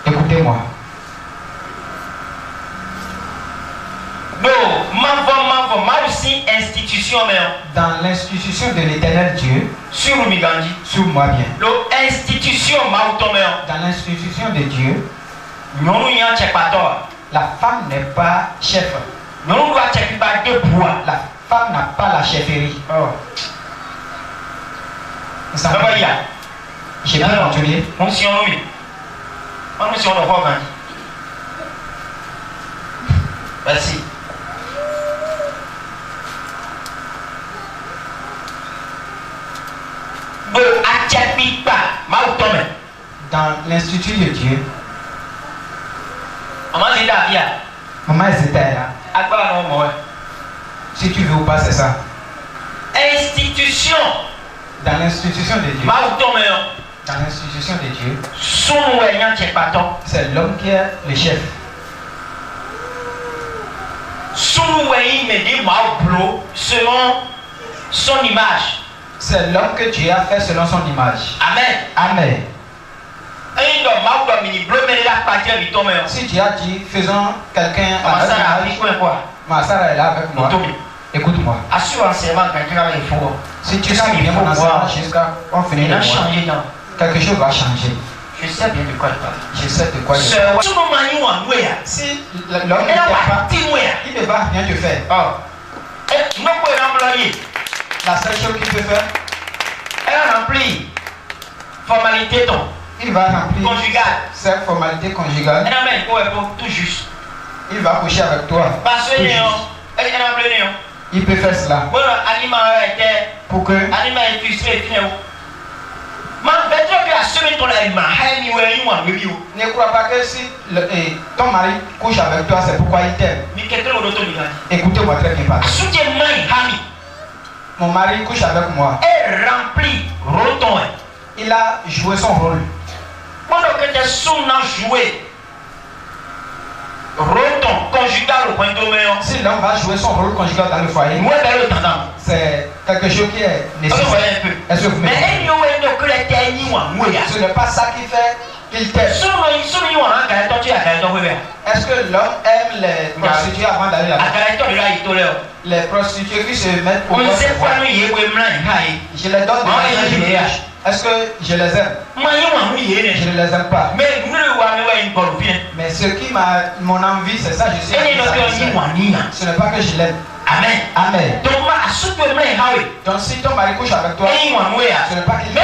Écoutez-moi. aussi institution dans l'institution de l'Éternel Dieu, sur moi bien. L'institution dans l'institution de Dieu, la femme n'est pas chef. La femme n'a pas la chefferie. J'ai pas continué. Merci. Dans l'institut de Dieu, maman était là. Si tu veux ou pas, c'est ça. Institution. Dans l'institution de Dieu. Dans l'institution de Dieu, c'est l'homme qui est le chef. Selon son image. C'est l'homme que Dieu a fait selon son image. Amen. Amen. Si Dieu a dit, faisons quelqu'un avec moi, Sarah est là avec moi. Écoute-moi. Si tu suis bien mon enseignement jusqu'à on finit le mois, quelque chose va changer. Je sais bien de quoi il parle. Je sais de quoi il parle. Si l'homme ne pas, il ne va rien te faire. La seule chose qu'il peut faire, il va remplir cette formalité conjugale. Tout juste. Il va coucher avec toi. Il peut faire cela. Pour que ne crois pas que si ton mari couche avec toi, c'est pourquoi il t'aime. Écoutez-moi très bien. Mon mari couche avec moi. Il a joué son rôle. Si l'homme va jouer son rôle conjugal dans le foyer, c'est quelque chose qui est nécessaire. Est-ce que vous m'écoutez? Ce n'est pas ça qui fait qu'il t'aime. Est-ce que l'homme aime les prostituées avant d'aller là-bas? Les prostituées qui se mettent au bord. Je les donne des. Est-ce que je les aime? Je ne les aime pas. Mais ce qui m'a mon envie, c'est ça, je sais. Ce n'est pas que je l'aime. Amen. Amen. Donc si ton mari couche avec toi, ce n'est pas qu'il t'aime.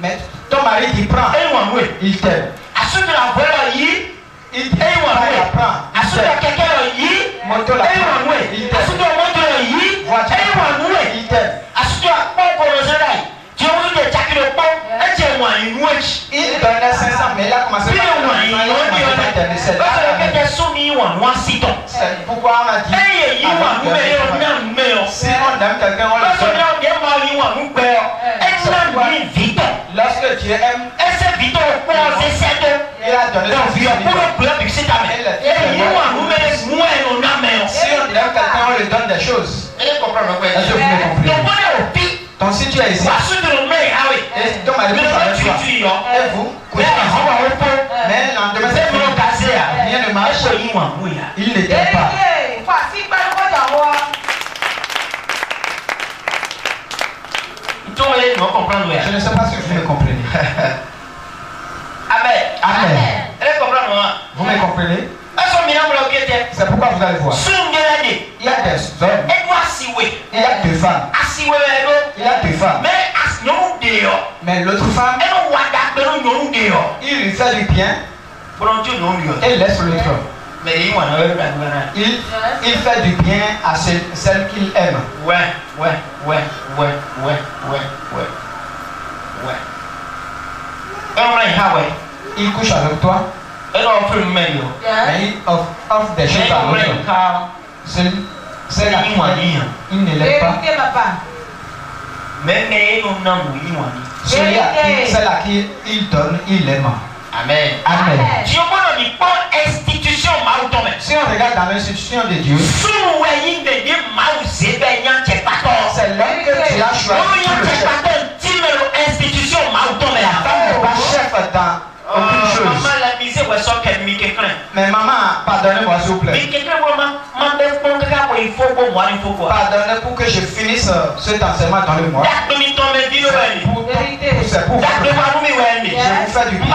Mais ton mari qui prend, il t'aime. Il prend. Moto la prend. Il t'aime. Voiture, il t'aime. Il donnait 500, mais il a commencé à c'est pourquoi on a dit si on aime quelqu'un, on le donne. Lorsque Dieu aime, il a donné son fils. Si on aime quelqu'un, on lui donne des choses. Est-ce que vous me comprenez? Donc si tu es ici, et ton mari couche avec toi, et vous couchez ensemble, mais le lendemain c'est fini, rien ne marche, il ne t'aime pas. Je ne sais pas si vous me comprenez. Amen. Amen. Vous me comprenez? C'est pourquoi vous allez voir. Il y a des hommes. Il y a deux femmes. Il y a deux femmes. Mais l'autre femme, il lui fait du bien et laisse l'autre. Il fait du bien à celle qu'il aime. Il couche avec toi. Mais il offre des choses à l'autre. C'est la il ne l'aime pas. Celle à qui il donne, il l'aime. Amen. Amen. Si on regarde dans l'institution de Dieu, c'est l'homme que tu as choisi. La femme n'est pas chef dans aucune chose. Mais maman, pardonnez-moi s'il vous plaît. Pardonnez pour que je finisse cet enseignement dans le mois. C'est pour vous. Je vous fais du bien.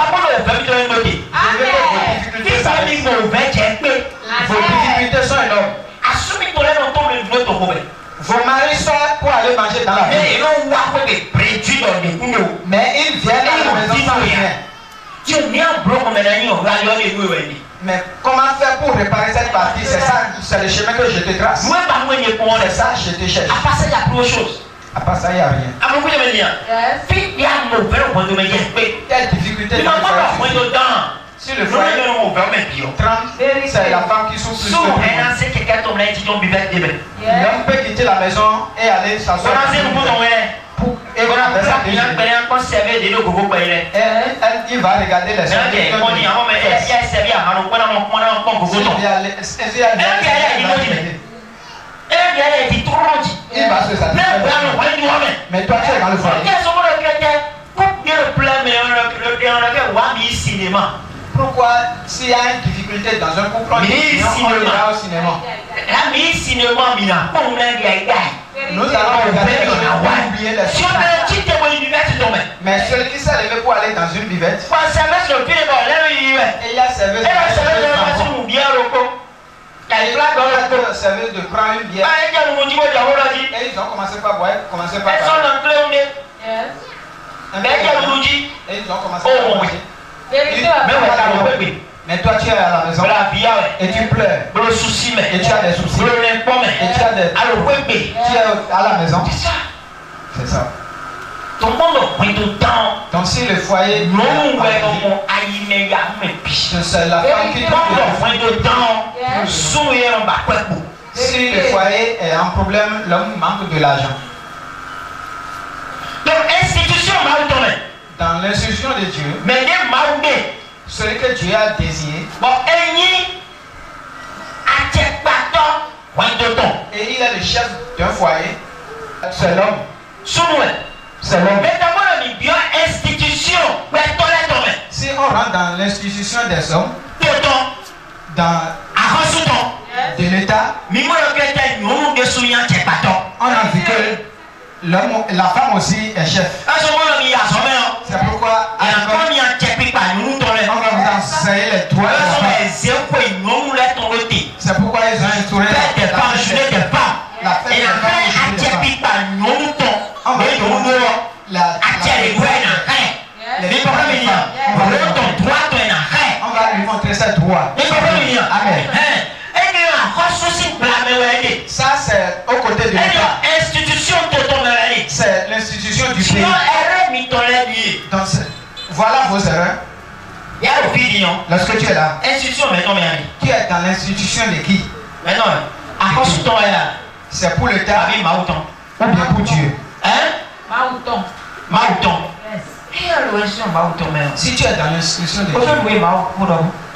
Vos difficultés sont énormes. Vos maris sont pour aller manger dans la vie. Mais ils viennent à la maison sans rien. Mais comment faire pour réparer cette partie? C'est ça, c'est le chemin que je te trace. C'est ça, je te cherche. À part ça, il n'y a rien. Quelle difficulté dans le foyer? Si le foyer c'est la femme qui souffre plus que l'homme peut quitter la maison et aller s'asseoir. Il va regarder les il va se satisfaire. Mais toi tu es dans le foyer. Pourquoi s'il y a une difficulté dans un couple, on ira au cinéma? Nous allons regarder le film pour oublier les choses. Mais celui qui s'est levé pour aller dans une buvette, et il a servi de prendre une bière. Et ils ont commencé par boire, commencé par boire. Et ils ont commencé par manger. Mais toi tu es à la maison et tu pleures et tu as des soucis et tu es à la maison. C'est ça. Donc si le foyer c'est la femme qui trouve si le foyer est en problème, l'homme manque de l'argent. Dans l'institution de Dieu, celui que Dieu a désiré, et il est le chef d'un foyer, c'est l'homme. C'est l'homme. Si on rentre dans l'institution des hommes, de l'État, on a vu que l'homme, la femme aussi est chef. C'est pourquoi on va vous enseigner les droits de la femme. C'est pourquoi ils ont instauré la fête des femmes. On va lui montrer ses droits. Amen. Ça c'est aux côtés de l'État. C'est l'institution du pays. Donc voilà vos erreurs. Lorsque tu es là, tu es dans l'institution de qui? C'est pour l'État ou bien pour Dieu? Si tu es dans l'institution de Dieu,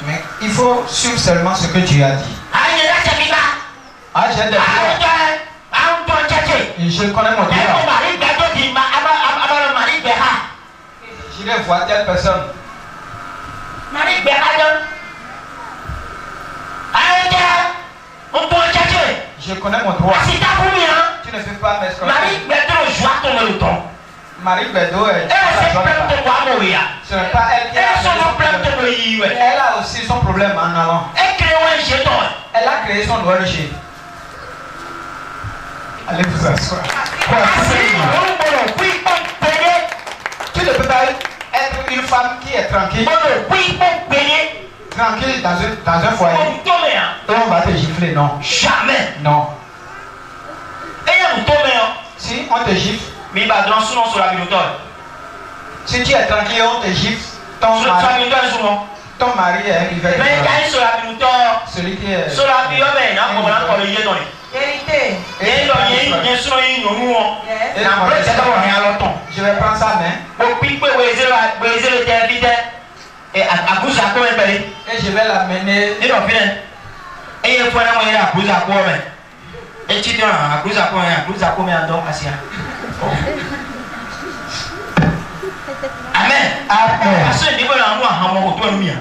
mais il faut suivre seulement ce que Dieu a dit. J'ai des droits. Je connais mon droit. Je vais voir telle personne. Je connais mon droit. Tu ne fais pas m'escroquer. Marie Bédo est. Ce n'est pas elle qui a son problème. Elle a aussi son problème en avant. Elle a créé son ONG. Allez vous asseoir. Tu ne peux pas être une femme qui est tranquille. Tranquille dans un foyer. Et on va te gifler, non. Jamais. Non. Si on te gifle. Si tu es tranquille, on te gifle. Ton mari est arrivé. Celui qui est. Je vais prendre sa main. Et je vais l'amener. Amen. Amen. Parce que niveau là moi ha mo to mi. Aïe.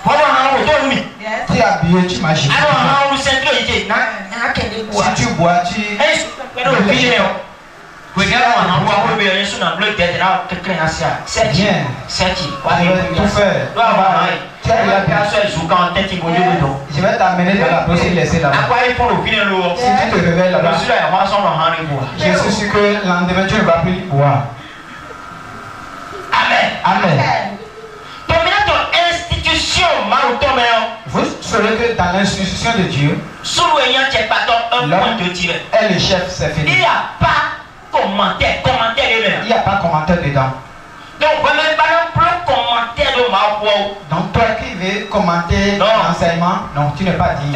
Voilà ha mo to mi. Tu es habillé, tu m'as giflé. Alors ha mo centre ite na kende bois. Si tu bois, tu... Eh, pero le pile yo. Regarde ha mo ha be yesu na bloc tête na quelqu'un asia. C'est bien. C'est qui? Tout faire. Tu as la personne joue quand tête il Je vais t'amener dans la poste et laisser là-bas. À quoi il faut le finir le Si tu te réveilles là-bas, je suis sûr que le lendemain tu ne vas plus boire. Amen. Amen. Institution, vous saurez que dans l'institution de Dieu, elle est chef, c'est fini. Il n'y a pas commentaire. Il n'y a pas commentaire dedans. Donc, commentaire de ma. Donc, toi qui veux commenter l'enseignement, non, tu n'es pas dit.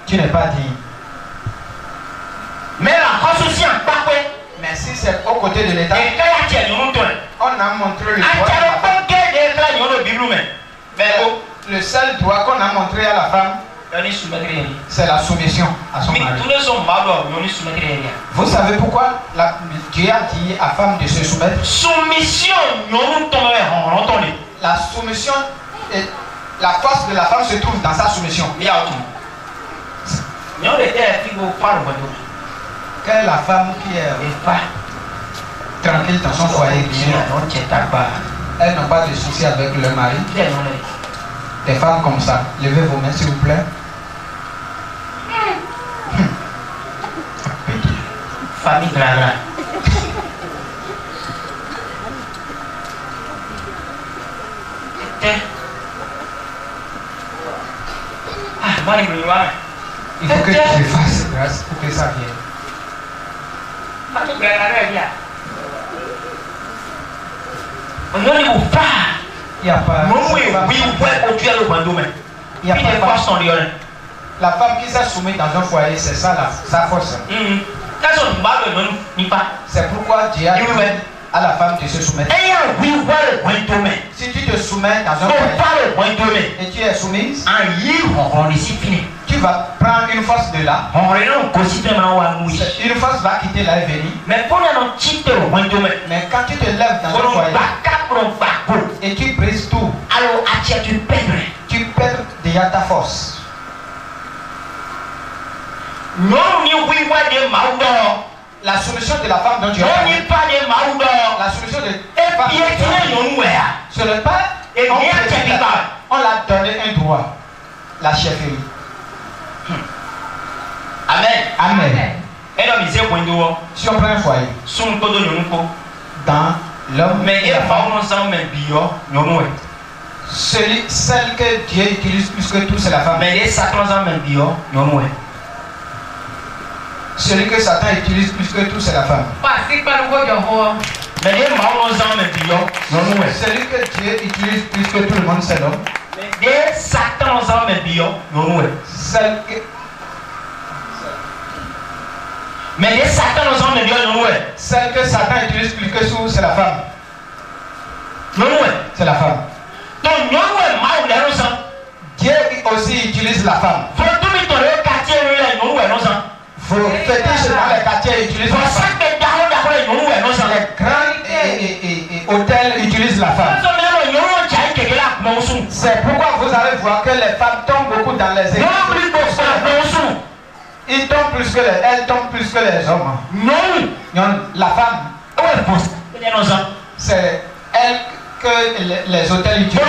Tu n'es pas dit. Mais la construction, mais si c'est aux côtés de l'État, on a montré le droit. Mais le seul droit qu'on a montré à la femme, c'est la soumission à son mari. Vous savez pourquoi Dieu a dit à la femme de se soumettre? Soumission, la soumission, la force de la femme se trouve dans sa soumission. Quelle est la femme qui est tranquille dans son foyer? Elles n'ont pas de soucis avec leur mari. Des femmes comme ça, levez vos mains s'il vous plaît. Famille Clara. Il faut que tu fasses grâce pour que ça vienne. Il n'y a pas. La femme qui s'est soumise dans un foyer, c'est ça sa force. C'est pourquoi Dieu a dit à la femme de se soumettre. Si tu te soumets dans un foyer et tu es soumise, tu vas prendre une force de là. Une force va quitter là et venir. Mais quand tu te lèves dans un foyer et tu brises tout, tu perds déjà ta force. La solution de la femme dont tu as parlé, la solution de la femme, ce n'est pas on l'a donné un droit, la chefferie. Amen. Amen. Si on prend un foyer, dans l'homme, celle que Dieu utilise plus que tout, c'est la femme. Celui que Satan utilise plus que tout, c'est la femme. Celui que Dieu utilise plus que tout le monde, c'est l'homme. Celle que Satan utilise plus que tout, c'est la femme. C'est la femme. Dieu aussi utilise la femme. Vos fétiches dans les quartiers utilisent la femme. Les grands hôtels utilisent la femme. C'est pourquoi vous allez voir que les femmes tombent beaucoup dans les églises. Elles tombent plus que les hommes. Non. La femme, c'est elle que les hôtels utilisent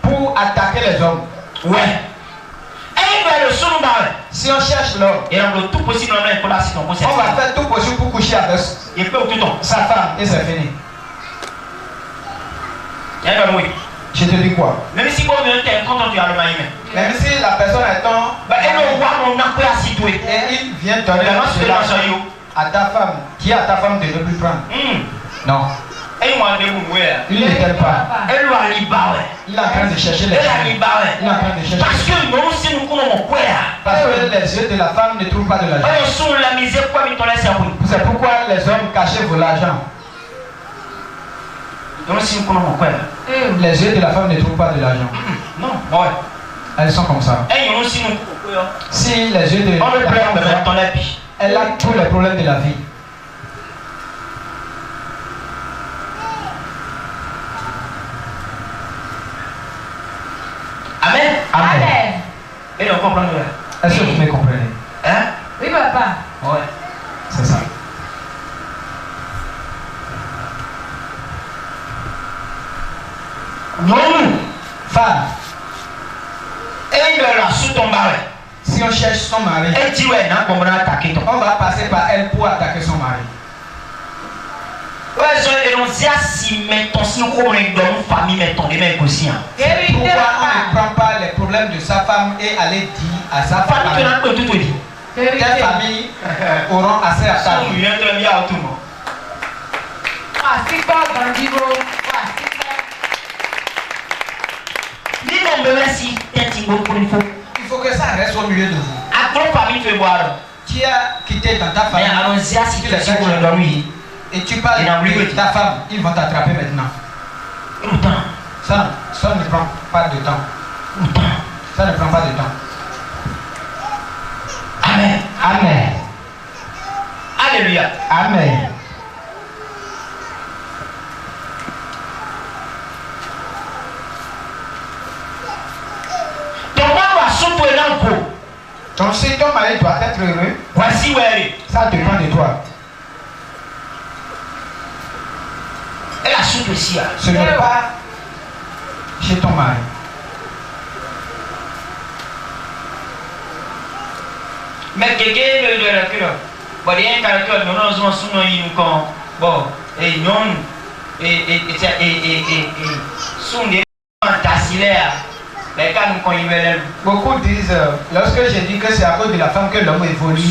pour attaquer les hommes. Ouais. Si on cherche l'homme, on va faire tout possible pour coucher avec sa femme et c'est fini. Je te dis quoi? Même si la personne est et il vient donner à ta femme, qui est à ta femme de ne plus prendre. Non. Il ne t'aime pas. Il est en train de chercher les gens. Parce que les yeux de la femme ne trouvent pas de l'argent. C'est pourquoi les hommes cachés volent l'argent. Les yeux de la femme ne trouvent pas de l'argent. Non. Elles sont comme ça. Si les yeux de la femme, elle a tous les problèmes de la vie. Et on comprend là. Est-ce que vous me comprenez? Hein? Oui, papa. Ouais. C'est ça. Non. Femme. Et il a sous ton mari. Si on cherche son mari, Et tu es là, on va attaquer ton. on va passer par elle pour attaquer son mari. Ouais, je dénonce si mettons si on est dans une famille, mettons les mêmes aussi. C'est pourquoi on ne prend pas les problèmes de sa femme et aller dire à sa femme. Tu n'as pas tout dit. Quelle famille auront assez à ça? Il faut que ça reste au milieu de vous. À quelle famille tu veux boire? Tu as quitté dans ta famille. Mais allons-y à si tu les as dormi. Et tu parles de ta femme, ils vont t'attraper maintenant. Ça ne prend pas de temps. Ça ne prend pas de temps. Amen. Amen. Alléluia. Amen. Donc si ton mari doit être heureux, voici où elle est. Ça dépend de toi. Elle a soupe ici. Ce n'est pas chez ton mari. Mais quelqu'un le recul. Bon, il y a un calcul, nous avons son nom, bon, et non, et son des fantastilaires. Beaucoup disent, lorsque j'ai dit que c'est à cause de la femme que l'homme évolue,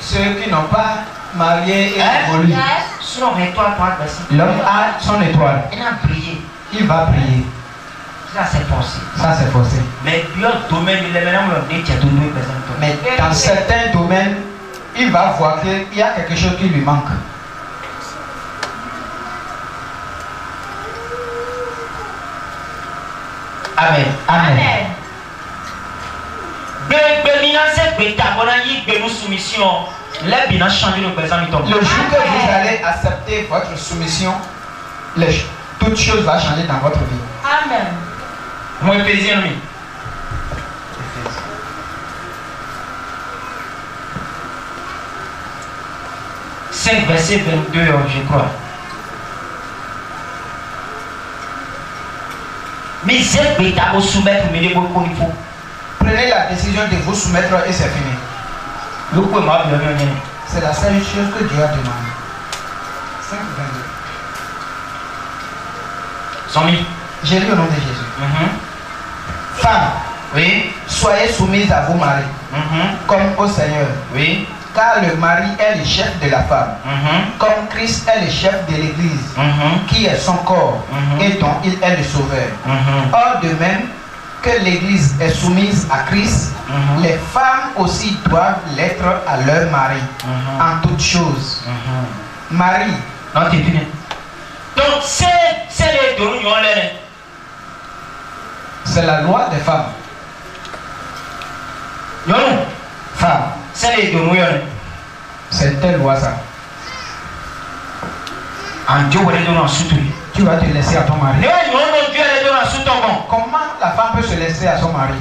ceux qui n'ont pas marié et évolué, l'homme a son étoile. Il va briller. Ça c'est forcé. Ça c'est forcé. Mais dans certains domaines, il va voir qu'il y a quelque chose qui lui manque. Amen. Amen. Le jour que vous allez accepter votre soumission, toute chose va changer dans votre vie. Amen. Moi, Éphésiens, oui. 5, verset 22, je crois. Mais c'est bêta au soumettre, mais les beaucoup il faut. Prenez la décision de vous soumettre et c'est fini. C'est la seule chose que Dieu a demandé. 5, 22. J'ai lu au nom de Jésus. Femme, oui, soyez soumise à vos maris, comme au Seigneur. Oui. Car le mari est le chef de la femme, comme Christ est le chef de l'Église, qui est son corps et dont il est le sauveur. Or, de même que l'Église est soumise à Christ, les femmes aussi doivent l'être à leur mari, en toutes choses. Marie. Non, t'es fini. Donc, c'est les deux, c'est la loi des femmes. Femme. C'est les deux, c'est telle loi ça. Tu vas te laisser à ton mari. Comment la femme peut se laisser à son mari?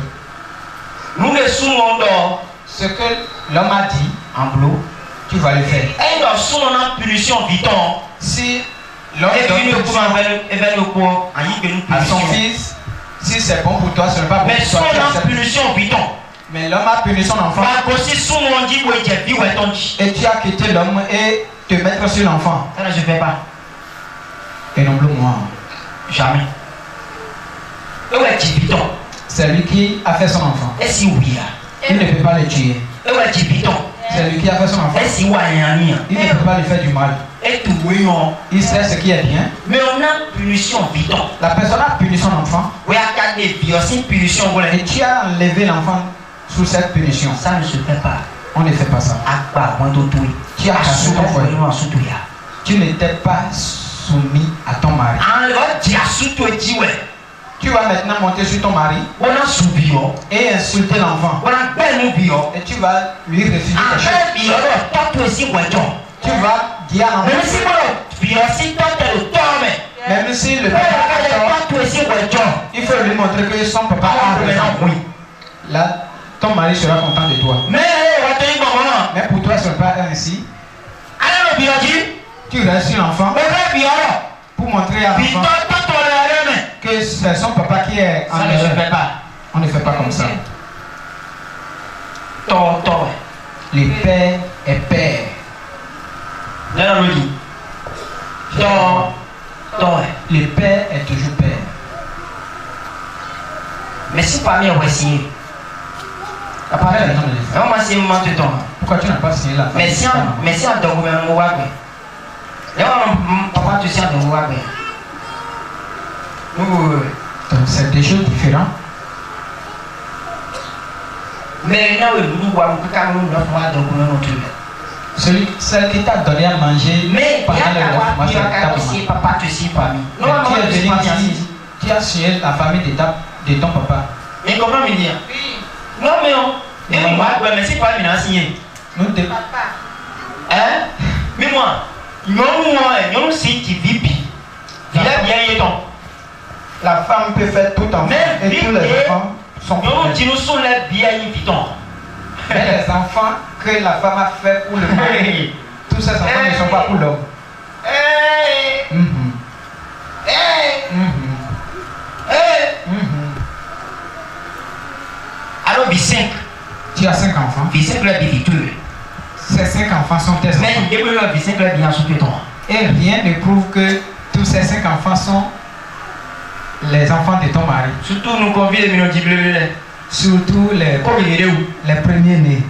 Nous les ce que l'homme a dit en bleu, tu vas le faire. Si l'homme à son fils, si c'est bon pour toi, ce n'est pas bon pour toi. Mais l'homme a puni son enfant. Et tu as quitté l'homme et te mettre sur l'enfant. Ça ne se fait pas. Et non plus moi. Jamais. C'est lui qui a fait son enfant. Il ne peut pas le tuer. C'est lui qui a fait son enfant. Il ne peut pas lui faire du mal. Il sait ce qui est bien. Mais on a punition bidon. La personne a puni son enfant. Et tu as enlevé l'enfant sous cette punition. Ça ne se fait pas. On ne fait pas ça. Tu as cassé ton foyer. Tu n'étais pas soumis à ton mari. Tu vas maintenant monter sur ton mari et insulter l'enfant. Et tu vas lui refuser quelque chose. Tu vas dire à l'enfant, même si le papa a tort, il faut lui montrer que son papa a raison. là, ton mari sera content de toi. Mais pour toi, ce n'est pas ainsi. Tu restes un enfant pour montrer à l'enfant que c'est son papa qui est en erreur. On ne fait pas comme ça. Le père est père. Le père est toujours père. Mais si parmi les voici, pourquoi tu n'as pas signé la mais si on document papa tu sais donc c'est des choses différentes. Mais celle qui t'a donné à manger, mais pendant le repas, c'est ta papa tu sais pas tu as signé la famille de ton papa. Mais comment me dire? Non mais mais c'est pas bien signé. Nous te hein? Mais moi, non si tu vis la femme peut faire tout en fait et tous les enfants sont non, tu nous sont les bien invitants. Mais les enfants que la femme a fait pour le mari, tous ces enfants ne sont pas pour l'homme. Alors, 5. Tu as 5 enfants. 5 là, ces 5 enfants sont tes enfants. Et rien ne prouve que tous ces 5 enfants sont les enfants de ton mari. Surtout nous conviens de surtout les premiers nés.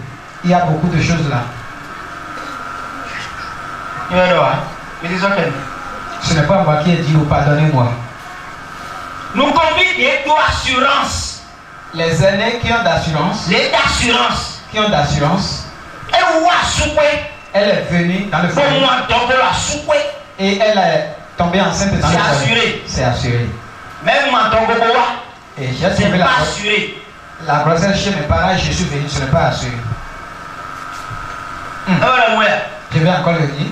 Il y a beaucoup de choses là. Ce n'est pas moi qui ai dit oh, pardonnez-moi. Nous conviens d'assurance. Les aînés qui ont d'assurance. Les d'assurance. Qui ont d'assurance. Elle est venue dans le foyer. Et elle est tombée enceinte dans le foyer. C'est assuré. Même et j'ai trouvé la grossesse chez mes parents et je suis venu, ce n'est pas assuré. Je vais encore le dire.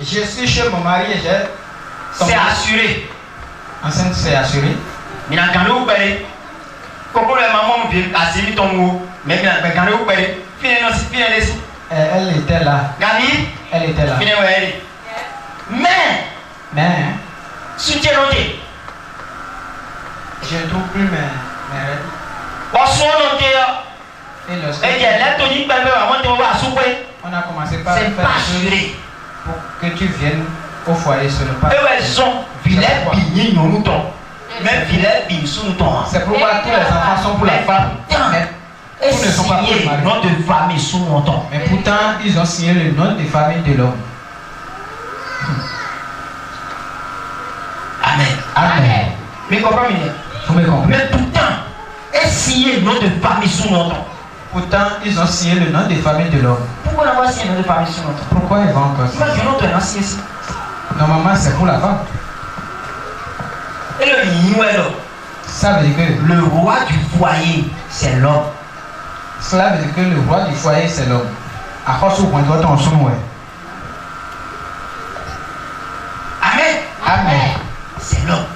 Je suis chez mon mari et j'ai. C'est assuré. Enceinte, c'est assuré. Mais dans le maman elle était là. Elle était là. Mais soutien je ne trouve plus mes règles. On a commencé par faire pour que tu viennes au foyer, ce n'est pas. C'est pourquoi tous les enfants sont pour la femme. Mais tous ne sont pas pour le mari. Nom de famille sous mon temps. Mais pourtant, ils ont signé le nom de famille de l'homme. Amen. Amen. Mais comprenez? Vous me comprenez? Mais pourtant, ils signé le nom de famille sous mon temps. Pourtant, ils ont signé le nom de famille de l'homme. Pourquoi on a signé le nom de famille sous mon temps? Pourquoi ils vont encore signer? Normalement, c'est pour la femme. Et le ça veut dire que le roi du foyer, c'est l'homme. Cela veut dire que le roi du foyer, c'est l'homme. À cause où on doit en son ouais. Amen. Amen. C'est l'homme.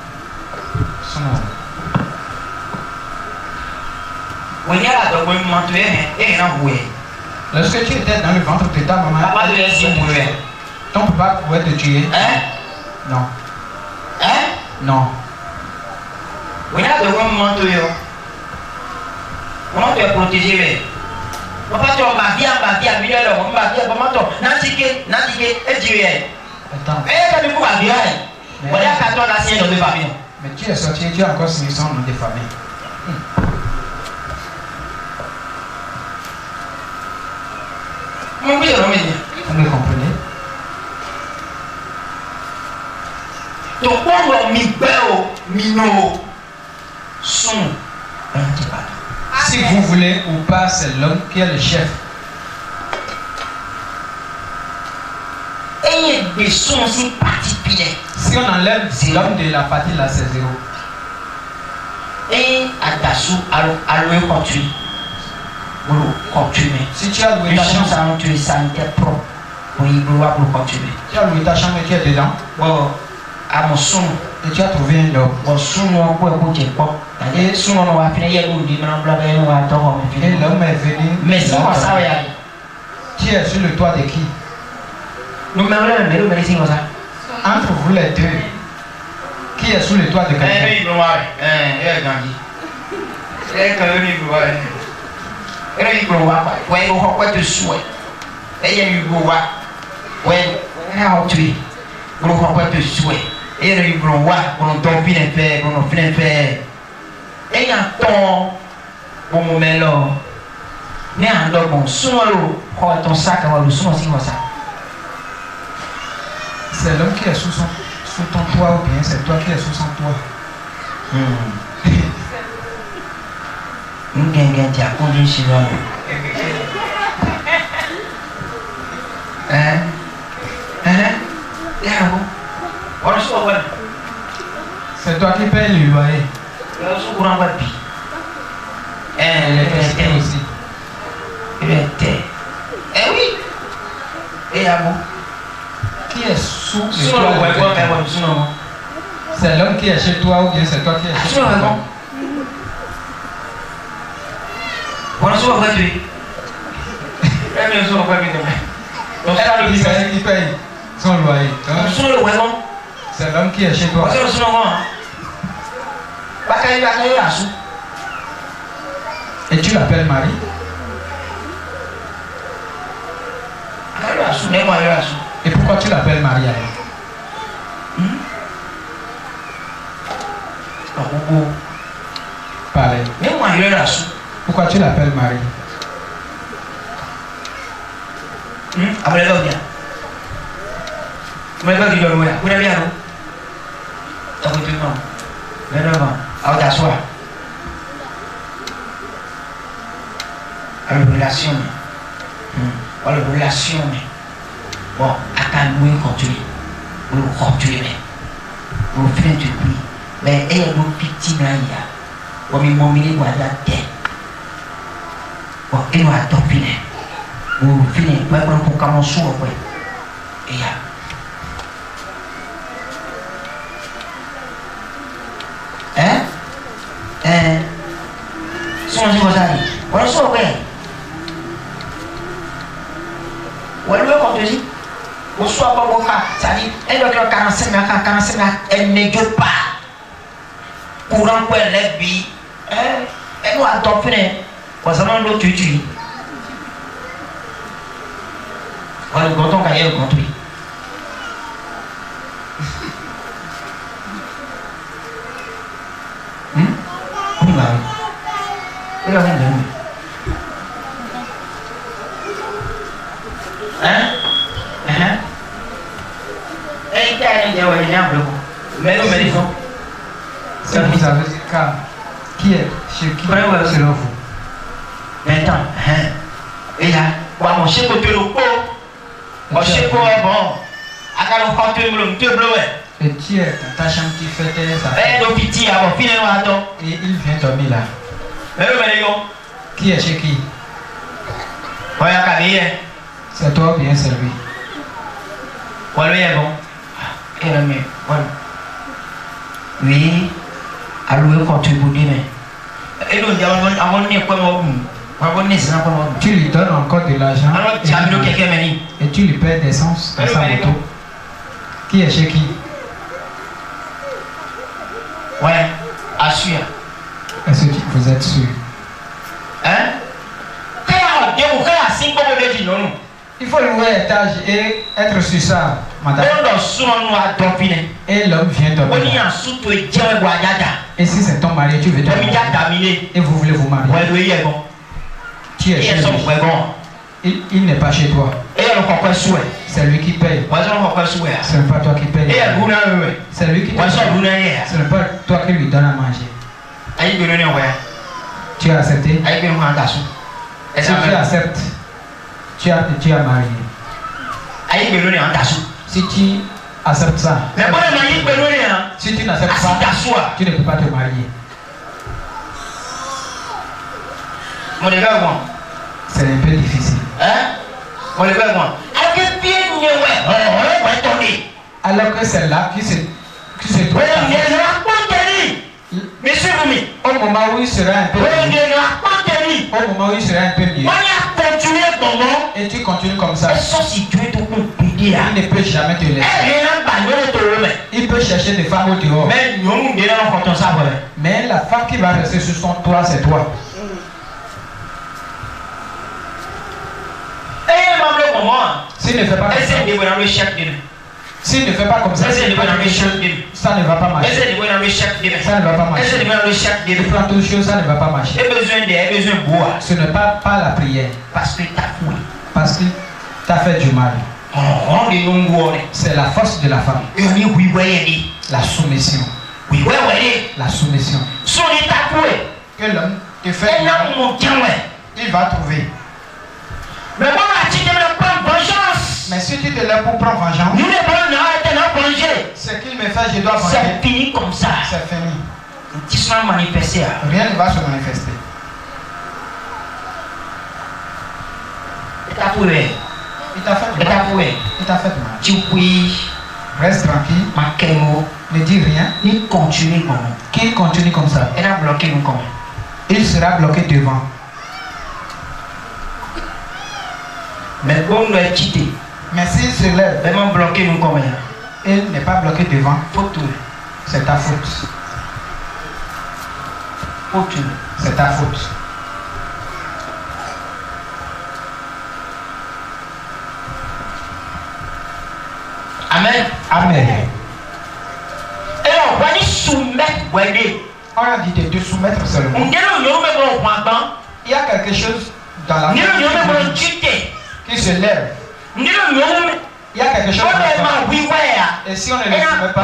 Son nom. Lorsque tu étais dans le ventre de ta maman, ton papa pouvait te tuer. Hein? Non. Hein? Non. Comment tu es protégé? Papa, tu vas bien, mais tu es sorti et tu as encore signé son nom de famille. Vous me comprenez? Donc, si vous voulez ou pas, c'est l'homme qui est le chef. Et des sons aussi particuliers. Si on enlève l'homme de la partie là, c'est 0. Et à louer continue. Si tu as loué ta chambre, tu es sanitaire propre. Oui, gloire pour continuer. Tu as loué ta chambre et tu es dedans. Bon, à mon son, Et tu as trouvé un homme. Bon, souvent, quoi, écoutez, quoi. Et souvent, on va finir, il y a des gens qui vont attendre. Et l'homme est venu. Mais c'est quoi ça, regarde. Qui est sur le toit de qui? Nous mettons le médecin comme ça. Entre vous les deux, qui est sur le toit de quelqu'un? Il est grandi. Il est grandi. Il est grandi. Il est grandi. Ouais, il va pas te souhaiter. Il y a eu beau. Ouais, il a tué. Il va pas te souhaiter. Il y a eu beau. On t'en finit de faire. On finit de faire. Et il y a un temps. Bon moment là. Mais un homme, souvent, ton sac, on va souvent comme ça. C'est l'homme qui est sous ton toit ou bien c'est toi qui es sous son toit? Nous gagnons des conditions. C'est toi qui payes le loyer. L'électricité aussi. Eh oui. Et à vous. Qui est sous le toit de quelqu'un? C'est l'homme qui est chez toi ou bien c'est toi qui es chez toi? Il paye son loyer. C'est l'homme qui est chez toi. Et tu l'appelles Marie? Et pourquoi tu l'appelles Marie alors? Parlez. Pourquoi tu l'appelles Marie? Relation. Bon, à nous continuer. Vous continuez. Vous faites du bruit. Mais il y a des victimes là. Bon, mais mon milieu va la tête. Bon, il va t'opiner. Vous finissez. Vous commencez à et là. Songez comme ça. Voilà ça, ouais. Ouais, le compte dit. Au soir, bon, ça dit, elle doit 45 minutes, elle ne joue pas. Courant pour elle lève vie. Elle doit t'opiner. Parce que l'autre tu. Voilà, le canton qui a eu le construit. Oui, Marie. Oui, la reine de nous. Si vous avez ce cas, qui est chez qui selon vous? Maintenant, et là, mon chef de l'eau, mon chef de bon, et tu es dans ta chambre qui fait ça. Et il vient dormir là. Qui est chez qui? C'est toi ou bien c'est lui? Oui, alloué contribuer, mais. Et nous, tu lui donnes encore de l'argent et tu lui payes d'essence dans sa moto. Qui est chez qui? Ouais, assure. Est-ce que vous êtes sûr? Hein? Il faut louer l'étage et être sur ça, madame. Et l'homme vient dormir. Et si c'est ton mari, tu veux dormir. Et vous voulez vous marier. Tu es chez lui. Il n'est pas chez toi. C'est lui qui paye. Ce n'est pas toi qui paye. C'est lui qui paye. Ce n'est pas toi qui lui donne à manger. Tu as accepté? Si tu acceptes, tu as marié. Si tu acceptes ça, si tu n'acceptes pas, tu ne peux pas te marier. C'est un peu difficile. Alors que c'est là qui se trouve au moment où il sera un peu mieux, au moment où il sera un peu mieux, et tu continues comme ça, il ne peut jamais te laisser. Il peut chercher des femmes au dehors, mais la femme qui va rester sur son toit, c'est toi. S'il ne fait pas comme ça, s'il ne fait pas comme ça, ça ne va pas marcher. Ça ne va pas marcher. Il prend toutes choses, ça ne va pas marcher. Ce n'est pas la prière. Parce que tu as fait du mal. C'est la force de la femme. La soumission. La soumission. Que l'homme te fait, il va trouver. Mais si tu te lèves pour prendre vengeance, ce qu'il me fait, je dois venger. C'est fini comme ça. C'est fini. Rien ne va se manifester. Il t'a fait mal. Il t'a fait mal. Reste tranquille. Ne dis rien. Qu'il continue comme ça. Il sera bloqué devant. Mais bon, on doit quitter. Mais s'il se lève, il n'est pas bloqué devant. C'est ta faute. C'est ta faute. Amen. Amen. Et on va y soumettre. On a dit de te soumettre seulement. Il y a quelque chose dans la vie qui se lève. Il y a quelque chose dans la vie. Et si on ne le soumet pas,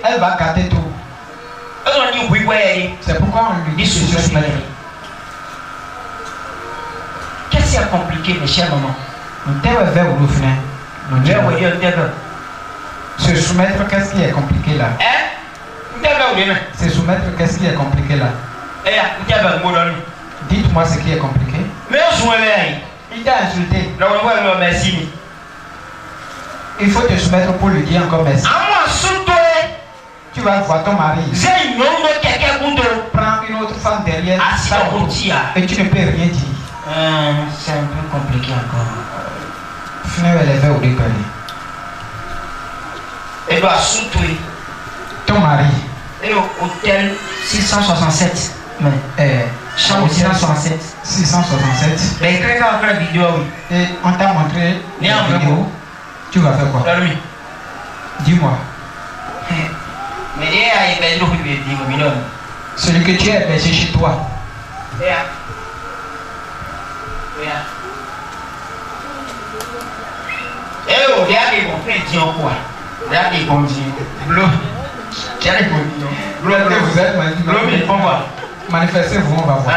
elle va gâter tout. C'est pourquoi on lui dit de se soumettre. Qu'est-ce qui est compliqué, mes chers mamans? Se soumettre, qu'est-ce qui est compliqué là? Se soumettre, qu'est-ce qui est compliqué là? Dites-moi ce qui est compliqué. Il t'a insulté. Il faut te soumettre pour lui dire encore merci. Tu vas voir ton mari. Prends une autre femme derrière et tu ne peux rien dire. C'est un peu compliqué encore. Elle doit soutenir ton mari. Et au hôtel 667. Chambre 667. 667. Mais quand on fait la vidéo, et on t'a montré la vidéo. Tu vas faire quoi? Dis-moi. Celui que tu as hébergé chez toi. Vous êtes manifestez-vous, on va voir.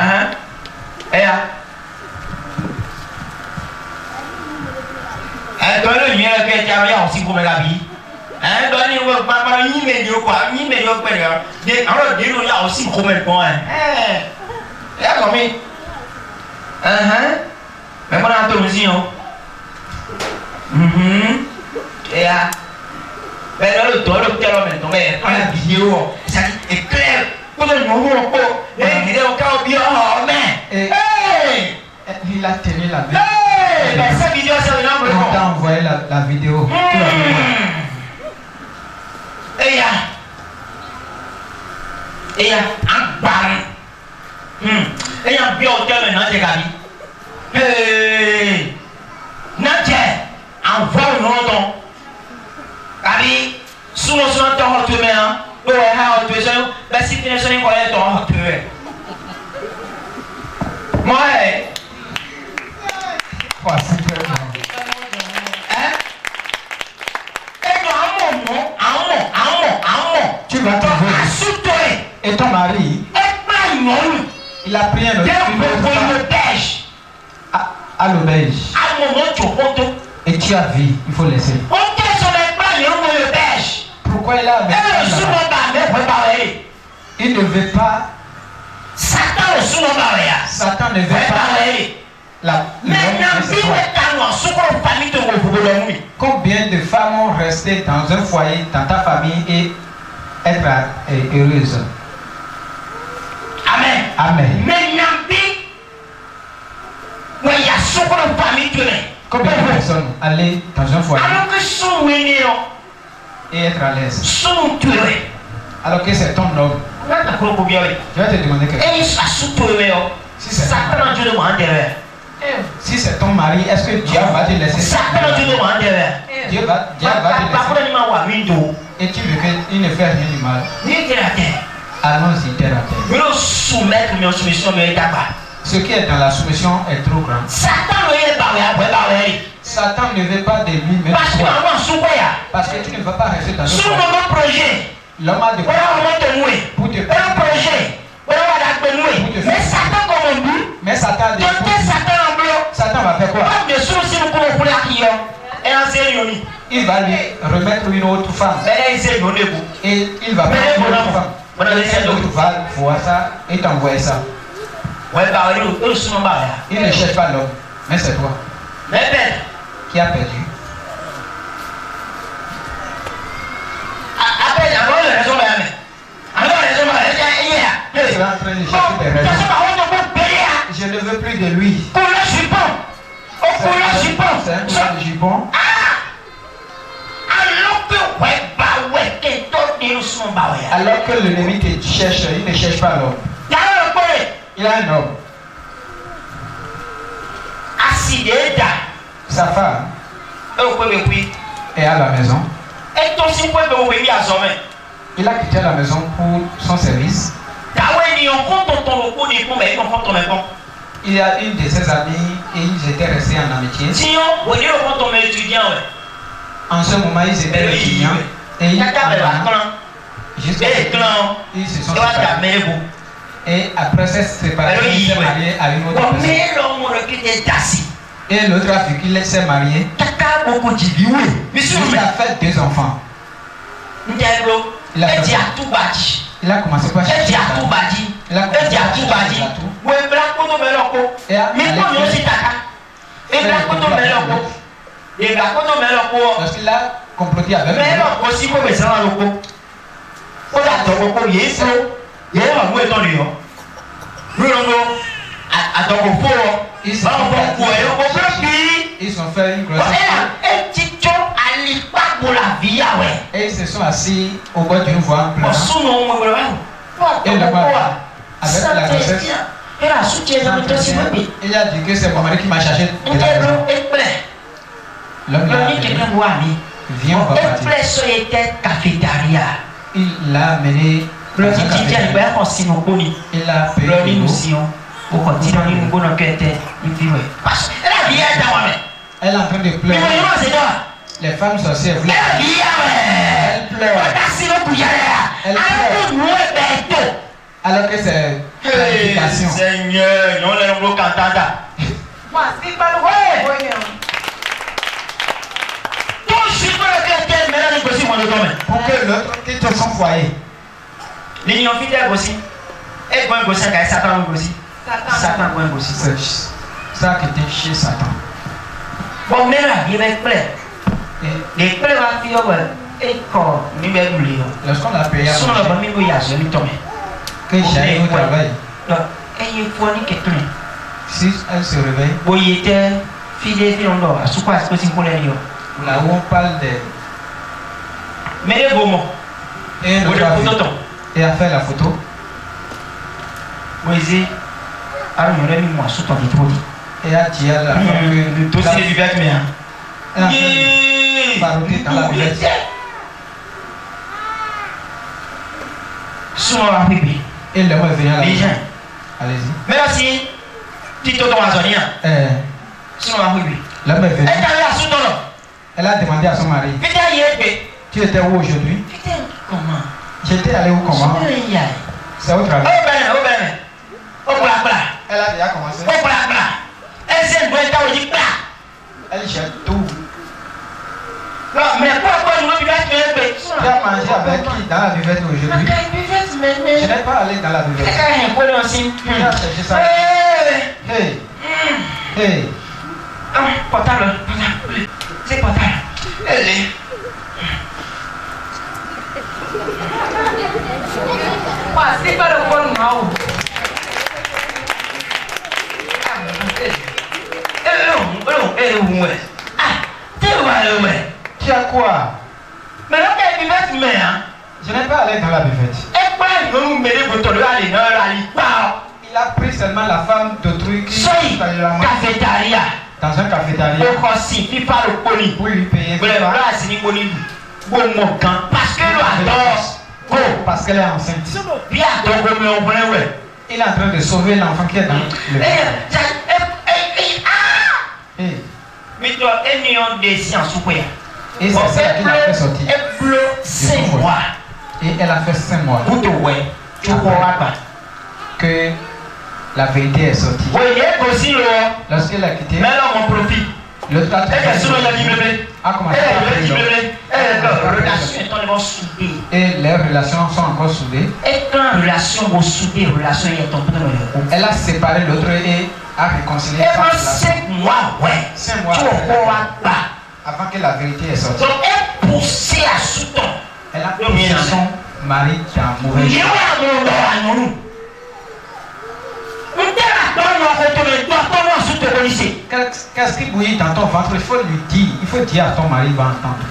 Il a tenu la vidéo. On t'a envoyé la vidéo. Tu vas trouver. Et ton mari, il a pris un autre à l'auberge. Et tu as vu, il faut laisser. Pourquoi il a il ne veut pas. Satan ne veut pas. Combien de femmes ont resté dans un foyer, dans ta famille et être heureuses? Amen. Amen. Combien de personnes aller dans un foyer et être à l'aise? Alors que c'est ton homme. Je vais te demander quelque chose. Si c'est ton mari, est-ce que Dieu va te laisser? Dieu va te laisser. Et tu veux qu'il ne fait rien du mal. Allons-y terre à terre. Ce qui est dans la soumission est trop grand. Satan ne veut pas de lui même toi. Parce que tu ne vas pas rester dans ce projet. L'homme a de quoi pour te faire un projet. Mais Satan a des Satan va faire quoi? Il va lui remettre une autre femme. Et il va prendre une autre femme. Et l'autre va voir ça et t'envoyer ça. Il ne cherche pas l'homme, mais c'est toi qui a perdu. Il est en train de chercher des raisons. Je ne veux plus de lui. C'est un couleur de jupon. Alors que l'ennemi te cherche, il ne cherche pas l'homme. Il a un homme. Sa femme est à la maison. Il a quitté la maison pour son service. Il y a une de ses amies et ils étaient restés en amitié. En ce moment, ils étaient étudiants et ils se sont séparés. Et après cette séparation, il s'est marié à une autre personne. Et l'autre a vu qu'il s'est marié. Il a fait 2 enfants. Il a commencé par chercher. Il a commencé par chercher. Lorsqu'il a comploté avec ils sont fait une grossesse. Et ils se sont assis au bord d'une voie en plein. Et là-bas, avec la grossesse, il a dit que c'est mon mari qui m'a cherché de la maison. L'homme l'a appelé. Viens, on va partir. Il l'a amené dans un café. Il l'a payé l'eau. Elle est en train de pleurer. Les femmes sorcières voulaient. Elle pleure. Elle pleure. Alors que c'est planification. Seigneur, non, les gros cantata. Pour que l'autre quitte son foyer. Les gens fidèles aussi. Et bon gosse, Satan aussi. Satan bon gosse. Ça qui était chez Satan. Bon, mais là, il va être plein. Les plaies va faire et quand nous devons lire. Lorsqu'on a payé, son la bonne mimo ya je lui tombe. Que j'aille au travail. Donc, et il faut ni que tout. Si elle se réveille. Oui, était fidèle à ce quoi est-ce que c'est pour les lions. Là où on parle de. Mais les beaux mots. Et et a fait la photo. Moïse, alors il y aurait mis moi sous ton vitrine. Et a dit à la femme que le dossier du vêtement. Barouter dans la buvette. Souvent la bébé. Et l'homme est venu à la maison. Allez-y. Merci. Tito Amazonien. Souvent la bébé. L'homme est venu. Elle a demandé à son mari. Tu étais où aujourd'hui? Comment? J'étais allé où comment? C'est au travail. Elle a déjà commencé. Elle cherche tout. Mais pourquoi nous ne buvette? Tu as mangé avec qui dans la buvette aujourd'hui? Je n'ai pas allé dans la buvette. Tu as cherché ça. Hey! Hey. Portable. C'est portable. Allez. C'est pas le bon mot. Tu as quoi? Mais là, Je n'ai pas allé dans la buvette. Il a pris seulement la femme d'autrui qui dans un cafétéria. dans un cafétéria pour lui payer. Parce qu'elle est enceinte. Il est en train de sauver l'enfant qui est dans le Et c'est ça qui l'a fait sortir. Et elle a fait 5 mois que la vérité est sortie. Lorsqu'elle a quitté, l'autre a commencé à et les relations sont encore soudées. Elle a séparé l'autre et a réconcilié sa relation. 5 mois avant que la vérité est sortie. Elle a poussé son mari dans mauvais chemin. Qu'est-ce qui bouillit dans ton ventre? Il faut lui dire. Il faut dire à ton mari, il va entendre.